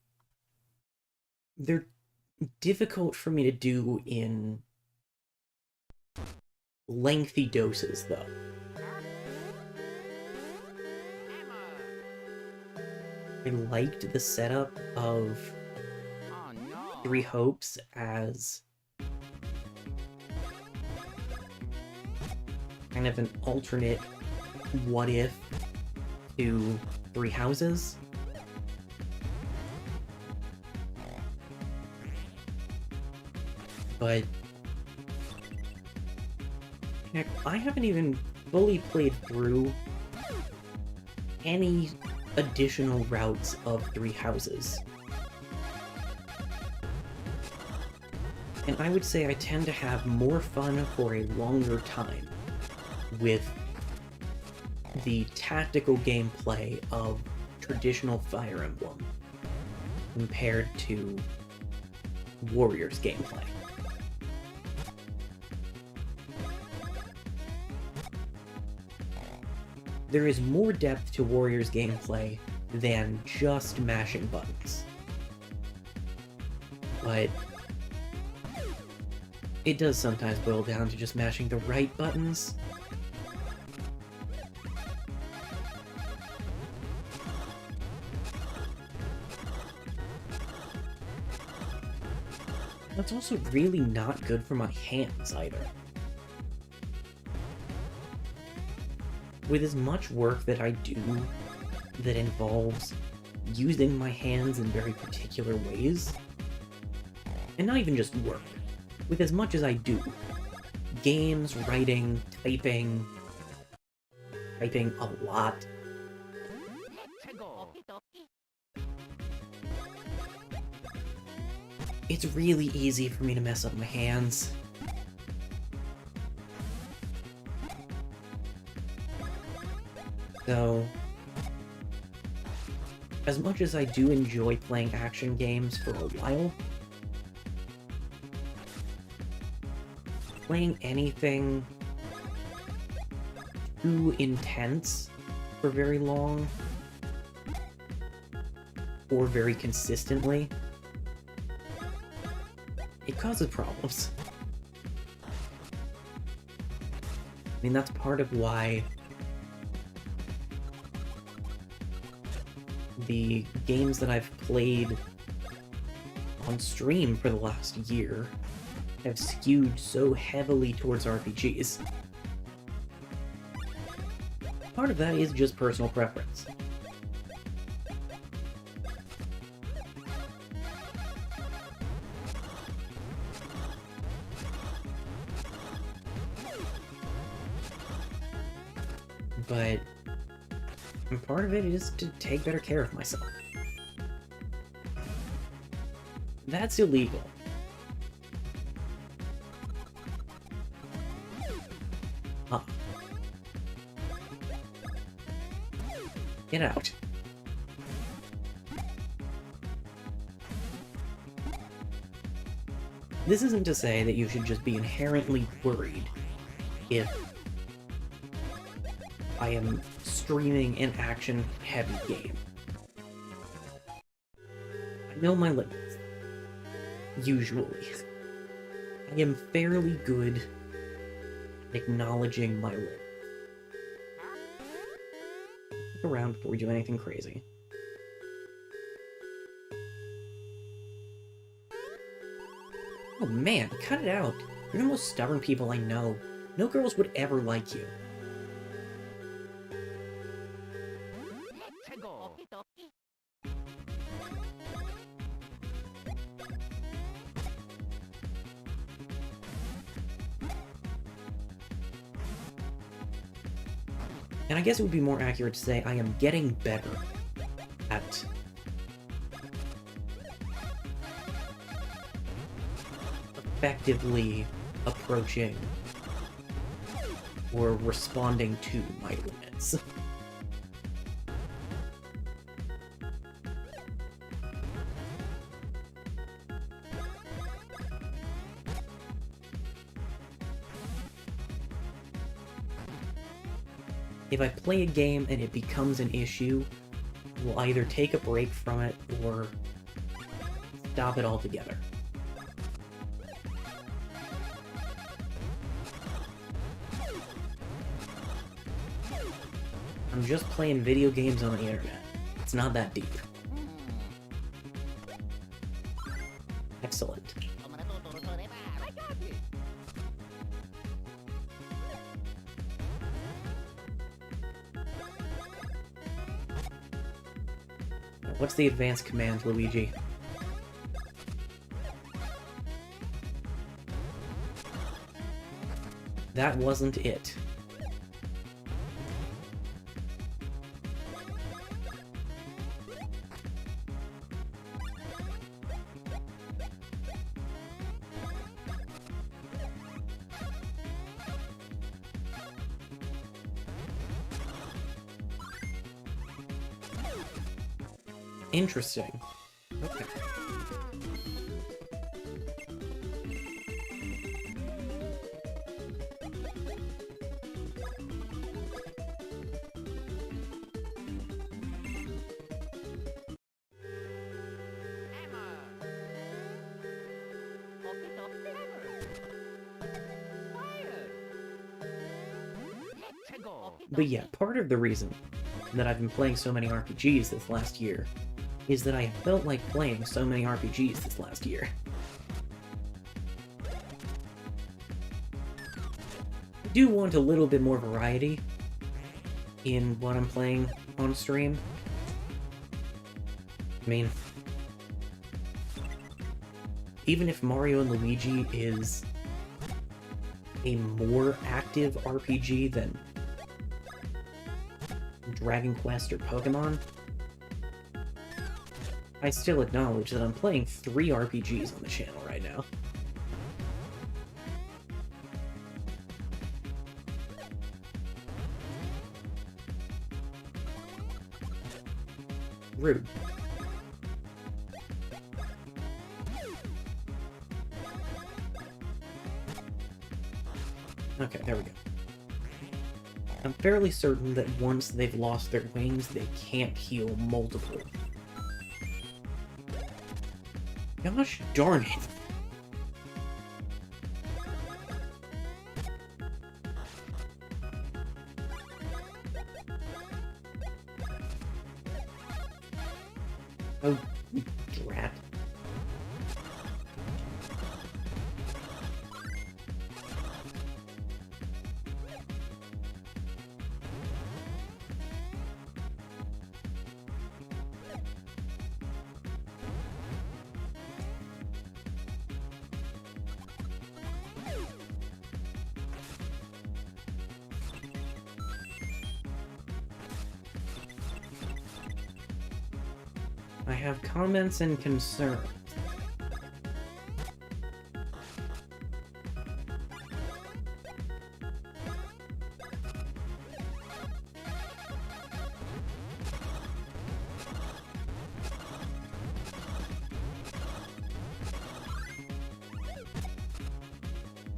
They're difficult for me to do in lengthy doses, though. I liked the setup of Three Hopes as kind of an alternate what if to Three Houses. But heck, I haven't even fully played through any additional routes of Three Houses. And I would say I tend to have more fun for a longer time with the tactical gameplay of traditional Fire Emblem compared to Warriors gameplay. There is more depth to Warriors gameplay than just mashing buttons. But it does sometimes boil down to just mashing the right buttons. That's also really not good for my hands either. With as much work that I do that involves using my hands in very particular ways, and not even just work, with as much as I do, games, writing, typing a lot, it's really easy for me to mess up my hands. So, as much as I do enjoy playing action games for a while, playing anything too intense for very long, or very consistently, it causes problems. I mean, that's part of why the games that I've played on stream for the last year have skewed so heavily towards RPGs. Part of that is just personal preference. But part of it is to take better care of myself. That's illegal. Get out. This isn't to say that you should just be inherently worried if I am streaming an action-heavy game. I know my limits. Usually. I am fairly good at acknowledging my limits. Look around before we do anything crazy. Oh man, cut it out. You're the most stubborn people I know. No girls would ever like you. Let's go. And I guess it would be more accurate to say I am getting better at effectively approaching or responding to my limits. If I play a game and it becomes an issue, we'll either take a break from it or stop it altogether. I'm just playing video games on the internet. It's not that deep. Excellent. I got it. What's the advanced command, Luigi? That wasn't it. Interesting. Okay. But yeah, part of the reason that I've been playing so many RPGs this last year is that I felt like playing so many RPGs this last year. I do want a little bit more variety in what I'm playing on stream. I mean, even if Mario and Luigi is a more active RPG than Dragon Quest or Pokemon, I still acknowledge that I'm playing 3 RPGs on the channel right now. Rude. Okay, there we go. I'm fairly certain that once they've lost their wings, they can't heal multiple. Gosh darn it. Oh, drat. I have comments and concerns.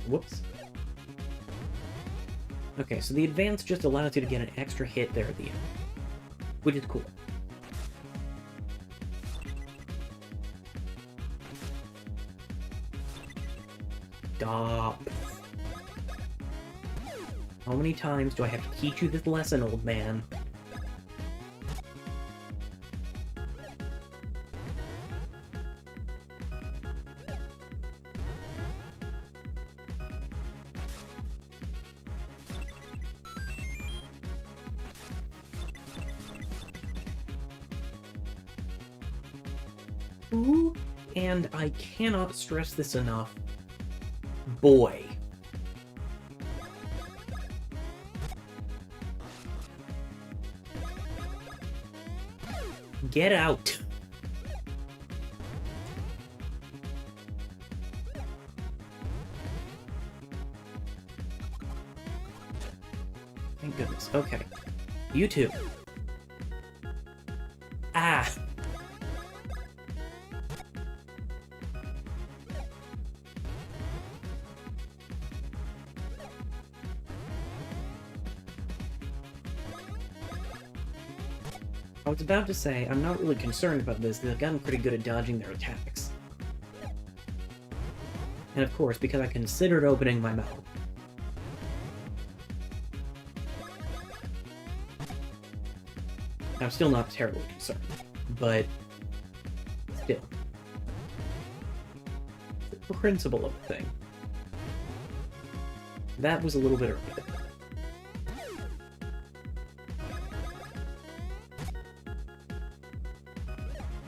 Whoops. Okay, so the advance just allows you to get an extra hit there at the end, which is cool. Stop. How many times do I have to teach you this lesson, old man? Ooh, and I cannot stress this enough. Boy. Get out. Thank goodness. Okay. You too. Ah. I was about to say, I'm not really concerned about this, because I've gotten pretty good at dodging their attacks. And of course, because I considered opening my mouth. I'm still not terribly concerned, but still. The principle of the thing. That was a little bit early.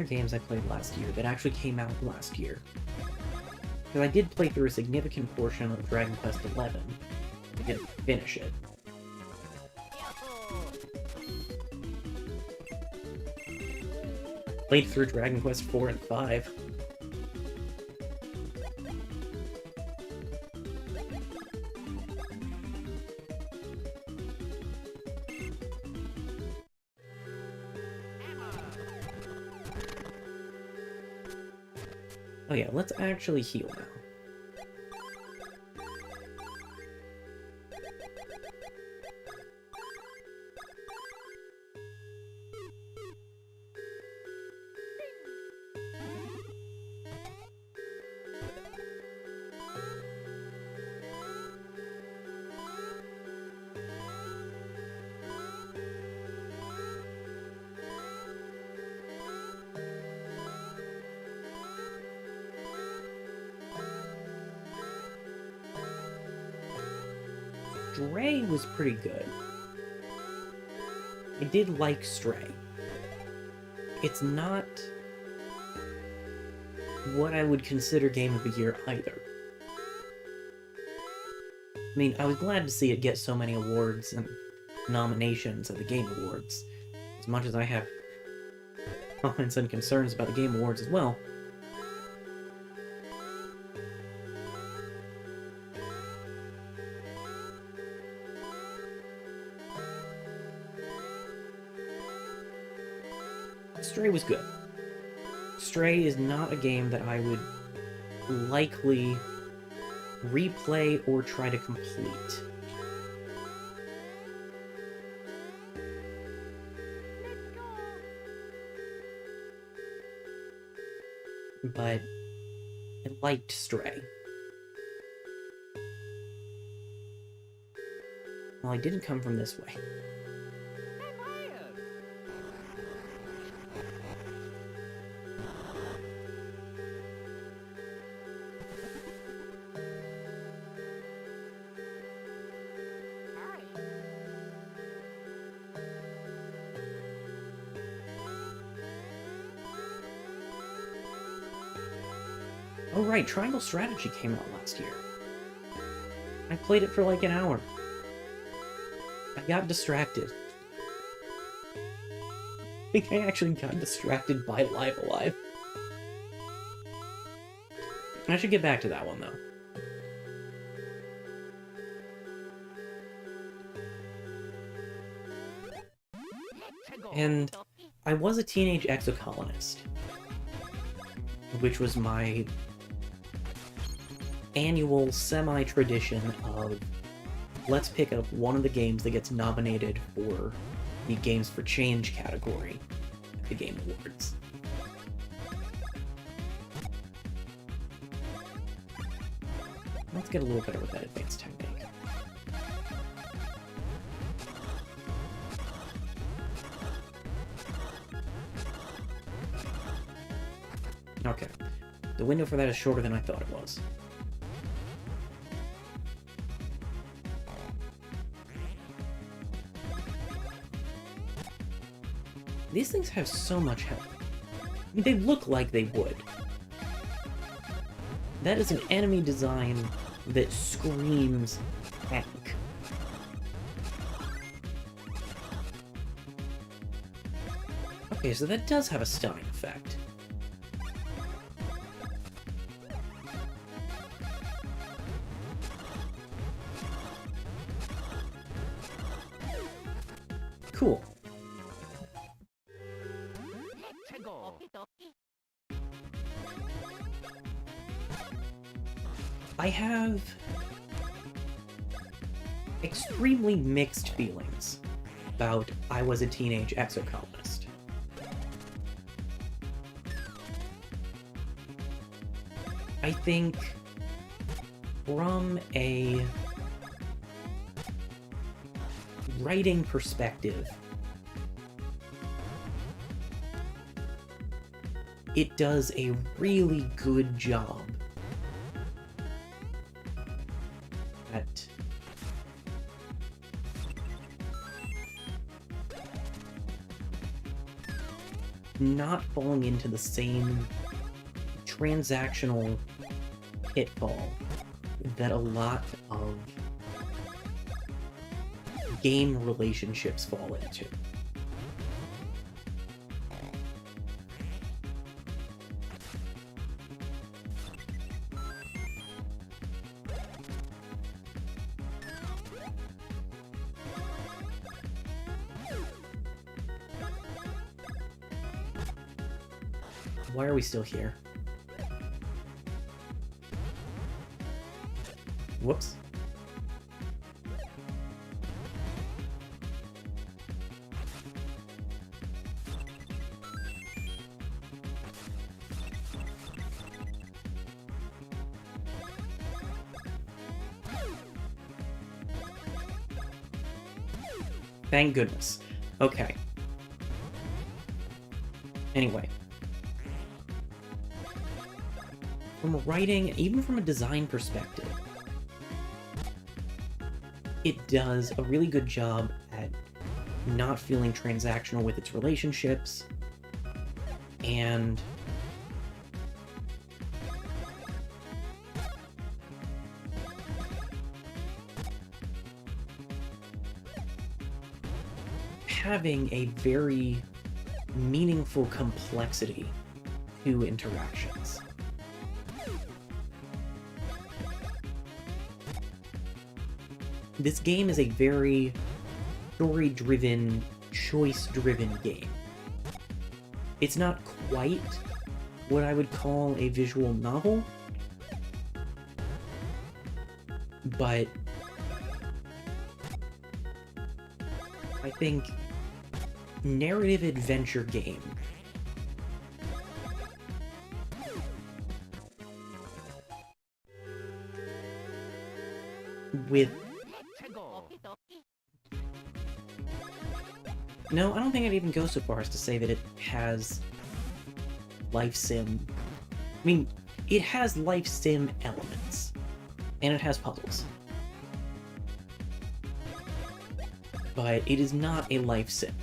Games I played last year that actually came out last year. Because I did play through a significant portion of Dragon Quest XI. I didn't finish it. Played through Dragon Quest 4 and 5. Oh yeah, let's actually heal now. Stray was pretty good. I did like Stray. It's not what I would consider Game of the Year either. I mean, I was glad to see it get so many awards and nominations at the Game Awards, as much as I have comments and concerns about the Game Awards as well. Stray was good. Stray is not a game that I would likely replay or try to complete. But I liked Stray. Well, I didn't come from this way. Oh right, Triangle Strategy came out last year. I played it for like an hour. I got distracted. think I actually got distracted by Live Alive. I should get back to that one, though. And I was a teenage exocolonist, which was my annual semi-tradition of let's pick up one of the games that gets nominated for the Games for Change category at the Game Awards. Let's get a little better with that advanced technique. Okay. The window for that is shorter than I thought it was. These things have so much health. I mean, they look like they would. That is an enemy design that screams tank. Okay, so that does have a stunning effect. Cool. I have extremely mixed feelings about I Was a Teenage Exocolonist. I think from a writing perspective, it does a really good job at not falling into the same transactional pitfall that a lot of game relationships fall into. Why are we still here? Whoops. Thank goodness. Okay. Anyway. From a writing, even from a design perspective, it does a really good job at not feeling transactional with its relationships, and having a very meaningful complexity to interactions. This game is a very story-driven, choice-driven game. It's not quite what I would call a visual novel, but I think narrative adventure game with... No, I don't think I'd even go so far as to say that it has life sim. I mean, it has life sim elements, and it has puzzles. But it is not a life sim.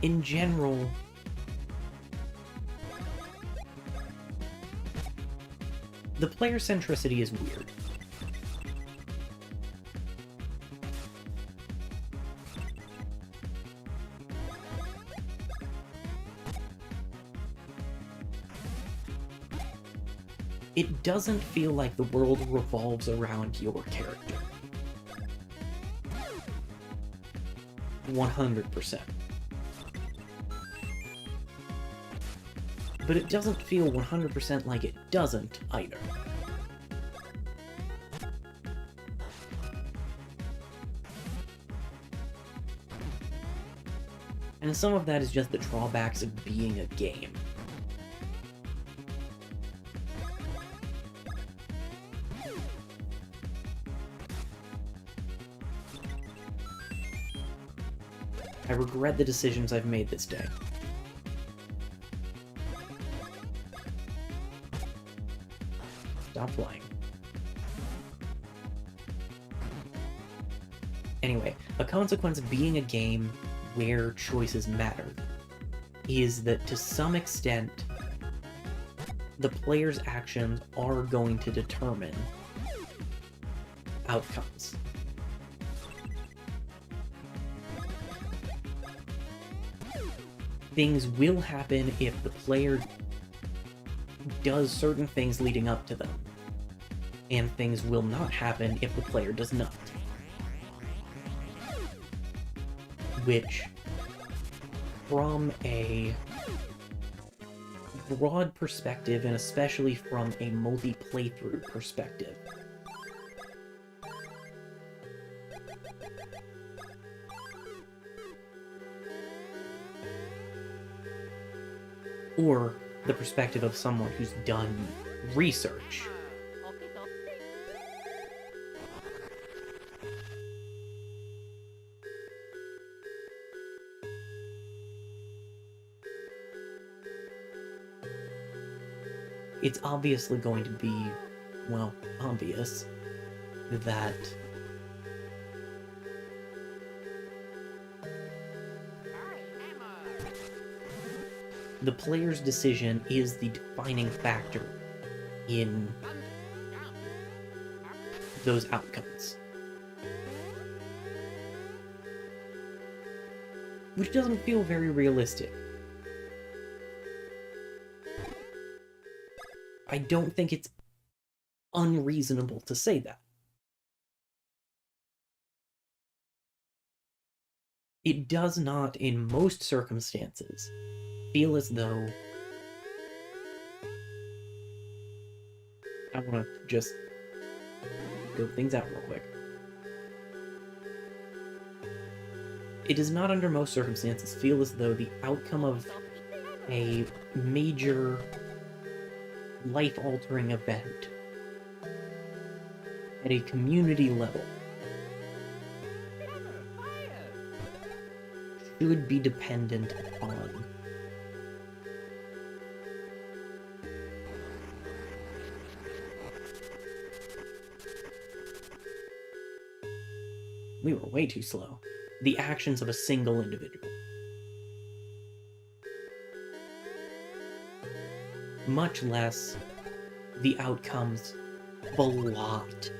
in general, the player centricity is weird. It doesn't feel like the world revolves around your character. 100%. But it doesn't feel 100% like it doesn't either. And some of that is just the drawbacks of being a game. I regret the decisions I've made this day. Stop flying. Anyway, a consequence of being a game where choices matter is that to some extent, the player's actions are going to determine outcomes. Things will happen if the player does certain things leading up to them, and things will not happen if the player does not. Which, from a broad perspective, and especially from a multi-playthrough perspective, or the perspective of someone who's done research, it's obviously going to be, well, obvious that the player's decision is the defining factor in those outcomes. Which doesn't feel very realistic. I don't think it's unreasonable to say that. It does not, in most circumstances, feel as though I want to just go things out real quick. It does not, under most circumstances, feel as though the outcome of a major life-altering event at a community level should be dependent on we were way too slow. The actions of a single individual. Much less the outcomes of a lot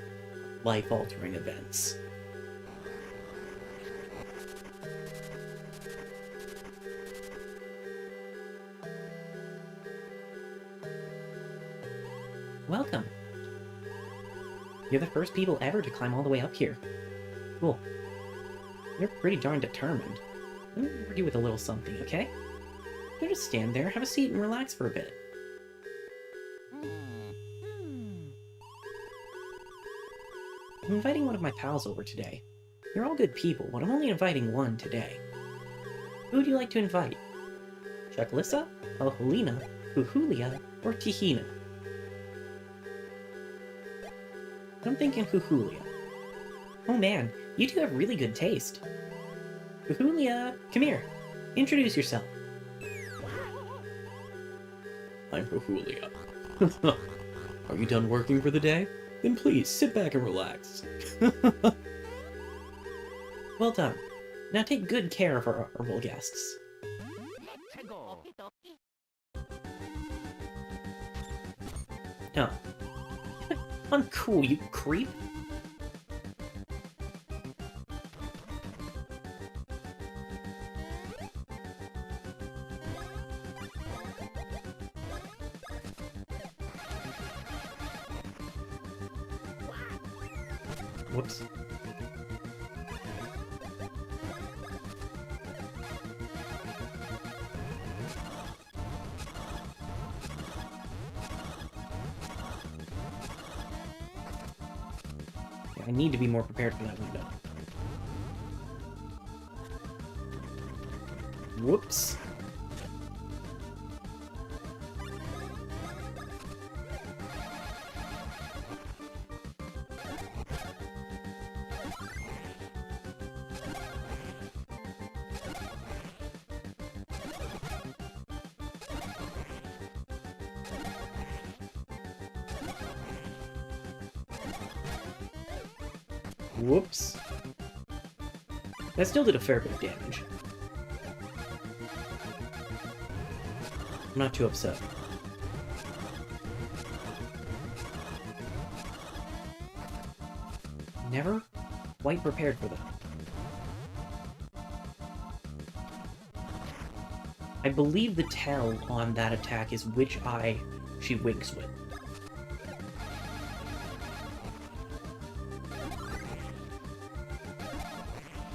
life-altering events. Welcome. You're the first people ever to climb all the way up here. Cool. You're pretty darn determined. Let me reward you with a little something, okay? You just stand there, have a seat, and relax for a bit. I'm inviting one of my pals over today. You're all good people, but I'm only inviting one today. Who would you like to invite? Chucklissa, Alholina, Huhulia, or Tihina? I'm thinking Huhulia. Oh man, you two have really good taste. Huhulia, come here. Introduce yourself. I'm Huhulia. Are you done working for the day? Then please, sit back and relax. Well done. Now take good care of our honorable guests. Oh. Uncool, you creep. Whoops. I need to be more prepared for that window. Whoops. Whoops. That still did a fair bit of damage. I'm not too upset. Never quite prepared for that. I believe the tell on that attack is which eye she winks with.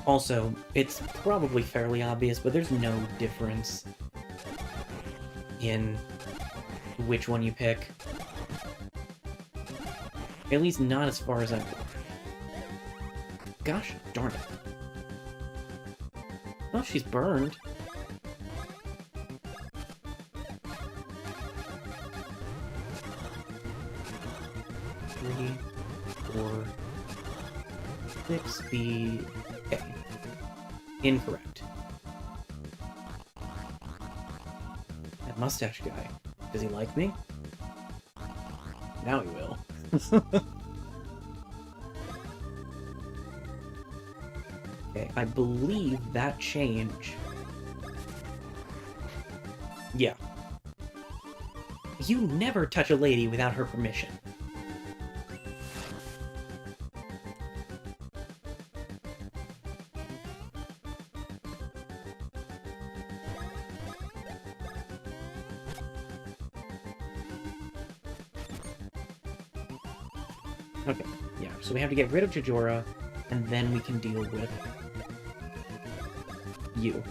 Also, it's probably fairly obvious, but there's no difference in which one you pick. At least not as far as I know. Gosh darn it. Oh, she's burned. Three, 4, 6 speed. Okay. Incorrect. That mustache guy. Does he like me? Now he will. Okay, I believe that change... Yeah. You never touch a lady without her permission. Okay, yeah, so we have to get rid of Jajora, and then we can deal with you.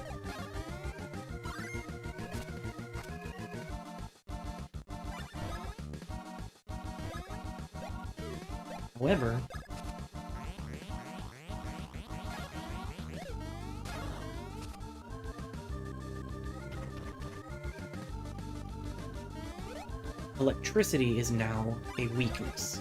However, electricity is now a weakness.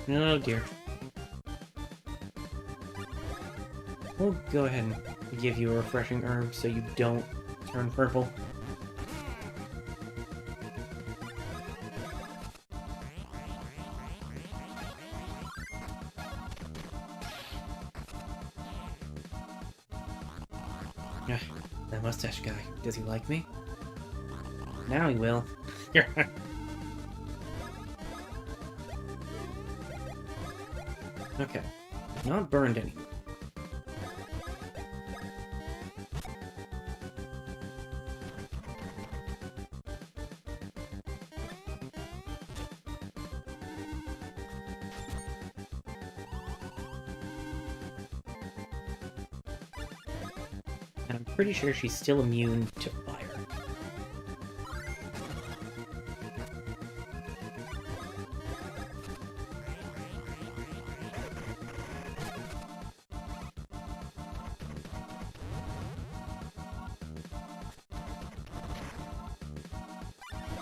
Oh dear. We'll go ahead and give you a refreshing herb so you don't turn purple. That mustache guy. Does he like me? Now he will. Okay. Not burned anymore. And I'm pretty sure she's still immune to fire.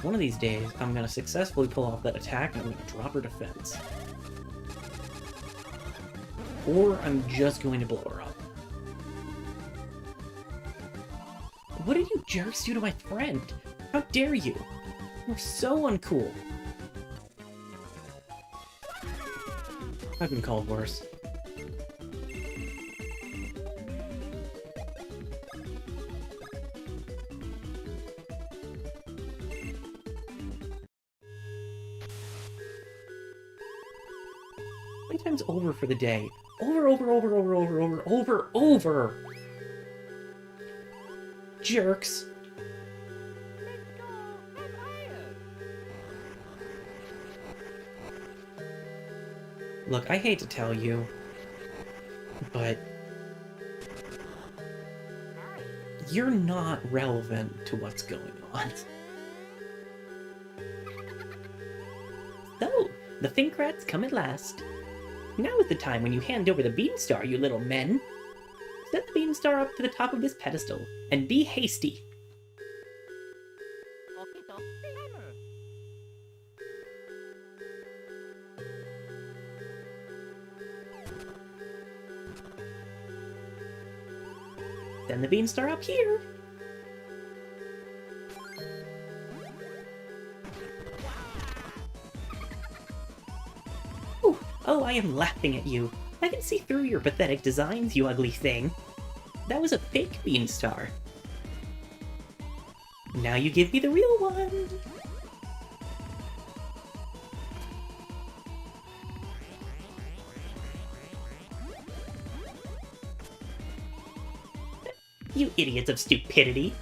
One of these days, I'm going to successfully pull off that attack and I'm going to drop her defense. Or I'm just going to blow her up. What did you jerks do to my friend? How dare you? You're so uncool. I've been called worse. Playtime's over for the day. Over. Jerks. Look, I hate to tell you, but you're not relevant to what's going on. So, the Thinkrats come at last. Now is the time when you hand over the Beanstar, you little men. Set the Beanstar up to the top of this pedestal, and be hasty. Then the Beanstar up here. Ooh, oh, I am laughing at you. I can see through your pathetic designs, you ugly thing. That was a fake Beanstar. Now you give me the real one. You idiots of stupidity!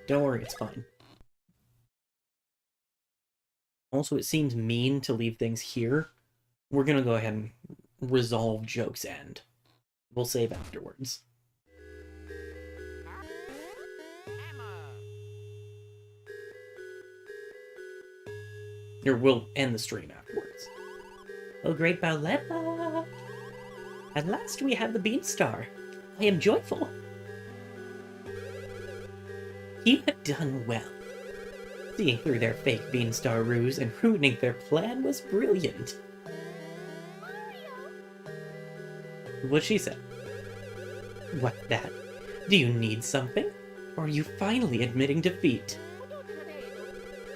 Don't worry, it's fine. Also, it seems mean to leave things here. We're gonna go ahead and resolve Joke's End. We'll save afterwards. Or we'll end the stream afterwards. Oh, great Bowletta! At last we have the Beanstar. I am joyful. You have done well. Seeing through their fake Beanstar ruse and ruining their plan was brilliant. What'd she say? What that? Do you need something? Or are you finally admitting defeat?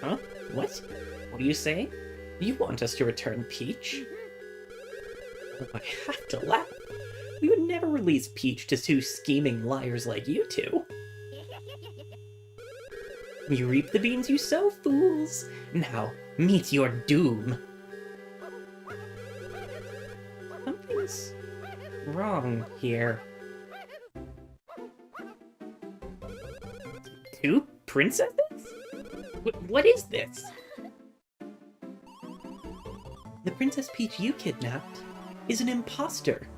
Huh? What? What are you saying? You want us to return Peach? Oh, I have to laugh. We would never release Peach to two scheming liars like you two. You reap the beans you sow, fools! Now, meet your doom! Something's wrong here. Two princesses? What is this? The Princess Peach you kidnapped is an imposter.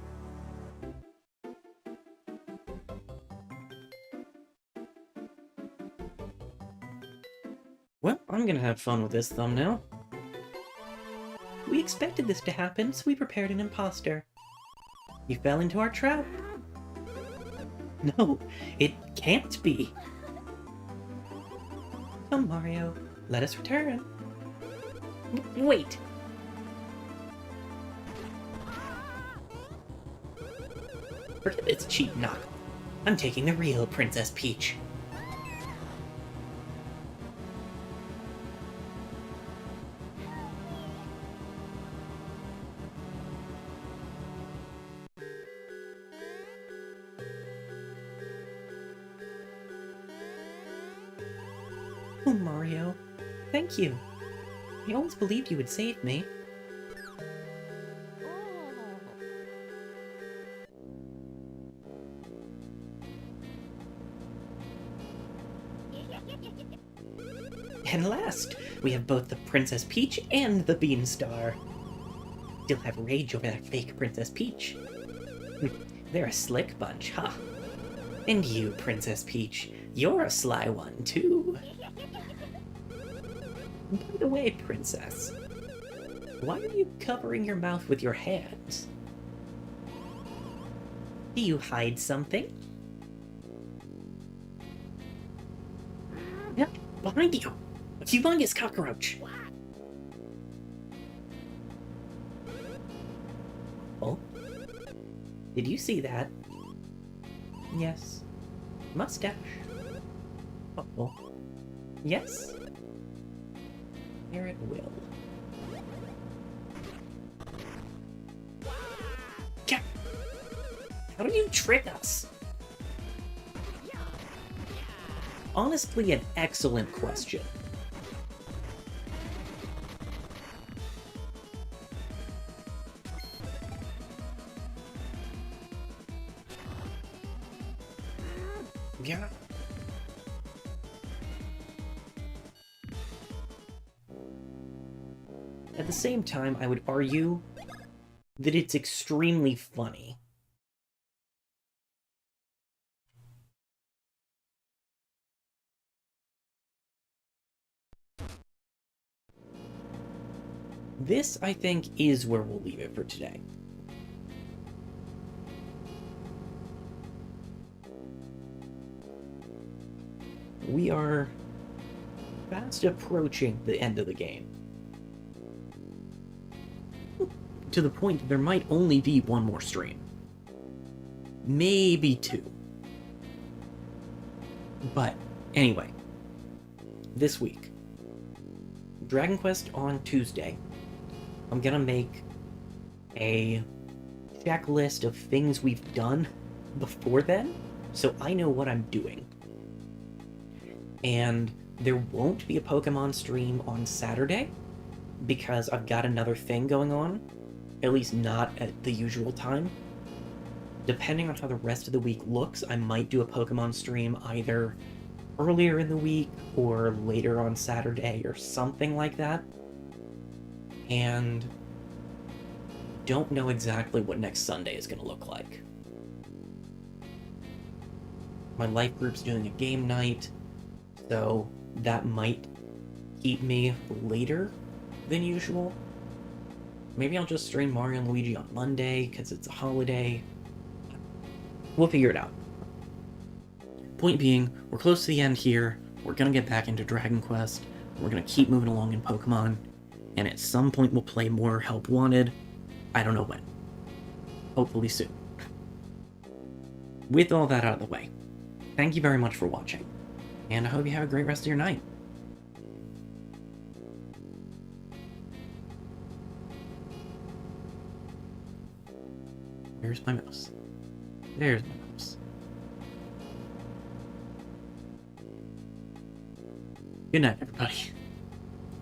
Well, I'm gonna have fun with this thumbnail. We expected this to happen, so we prepared an imposter. You fell into our trap. No, it can't be. Come, Mario, let us return. Wait. Forget this cheap knock. I'm taking the real Princess Peach. Oh, Mario. Thank you. I always believed you would save me. And last, we have both the Princess Peach and the Beanstar. Still have rage over that fake Princess Peach. They're a slick bunch, huh? And you, Princess Peach, you're a sly one, too. By the way, Princess, why are you covering your mouth with your hands? Do you hide something? Yeah, behind you! A humongous cockroach! Oh? Did you see that? Yes. Mustache. Uh-oh. Yes. There it will. How do you trick us? Honestly, an excellent question. Yeah. At the same time, I would argue that it's extremely funny. This, I think, is where we'll leave it for today. We are fast approaching the end of the game. To the point that there might only be one more stream. Maybe two. But, anyway. This week. Dragon Quest on Tuesday. I'm gonna make a checklist of things we've done before then, so I know what I'm doing. And there won't be a Pokemon stream on Saturday, because I've got another thing going on, at least not at the usual time. Depending on how the rest of the week looks, I might do a Pokemon stream either earlier in the week or later on Saturday or something like that. And don't know exactly what next Sunday is going to look like. My life group's doing a game night, so that might keep me later than usual. Maybe I'll just stream Mario and Luigi on Monday, because it's a holiday. We'll figure it out. Point being, we're close to the end here, we're gonna get back into Dragon Quest, we're gonna keep moving along in Pokemon, and at some point we'll play more Help Wanted. I don't know when. Hopefully soon. With all that out of the way, thank you very much for watching, and I hope you have a great rest of your night. There's my mouse. There's my mouse. Good night, everybody.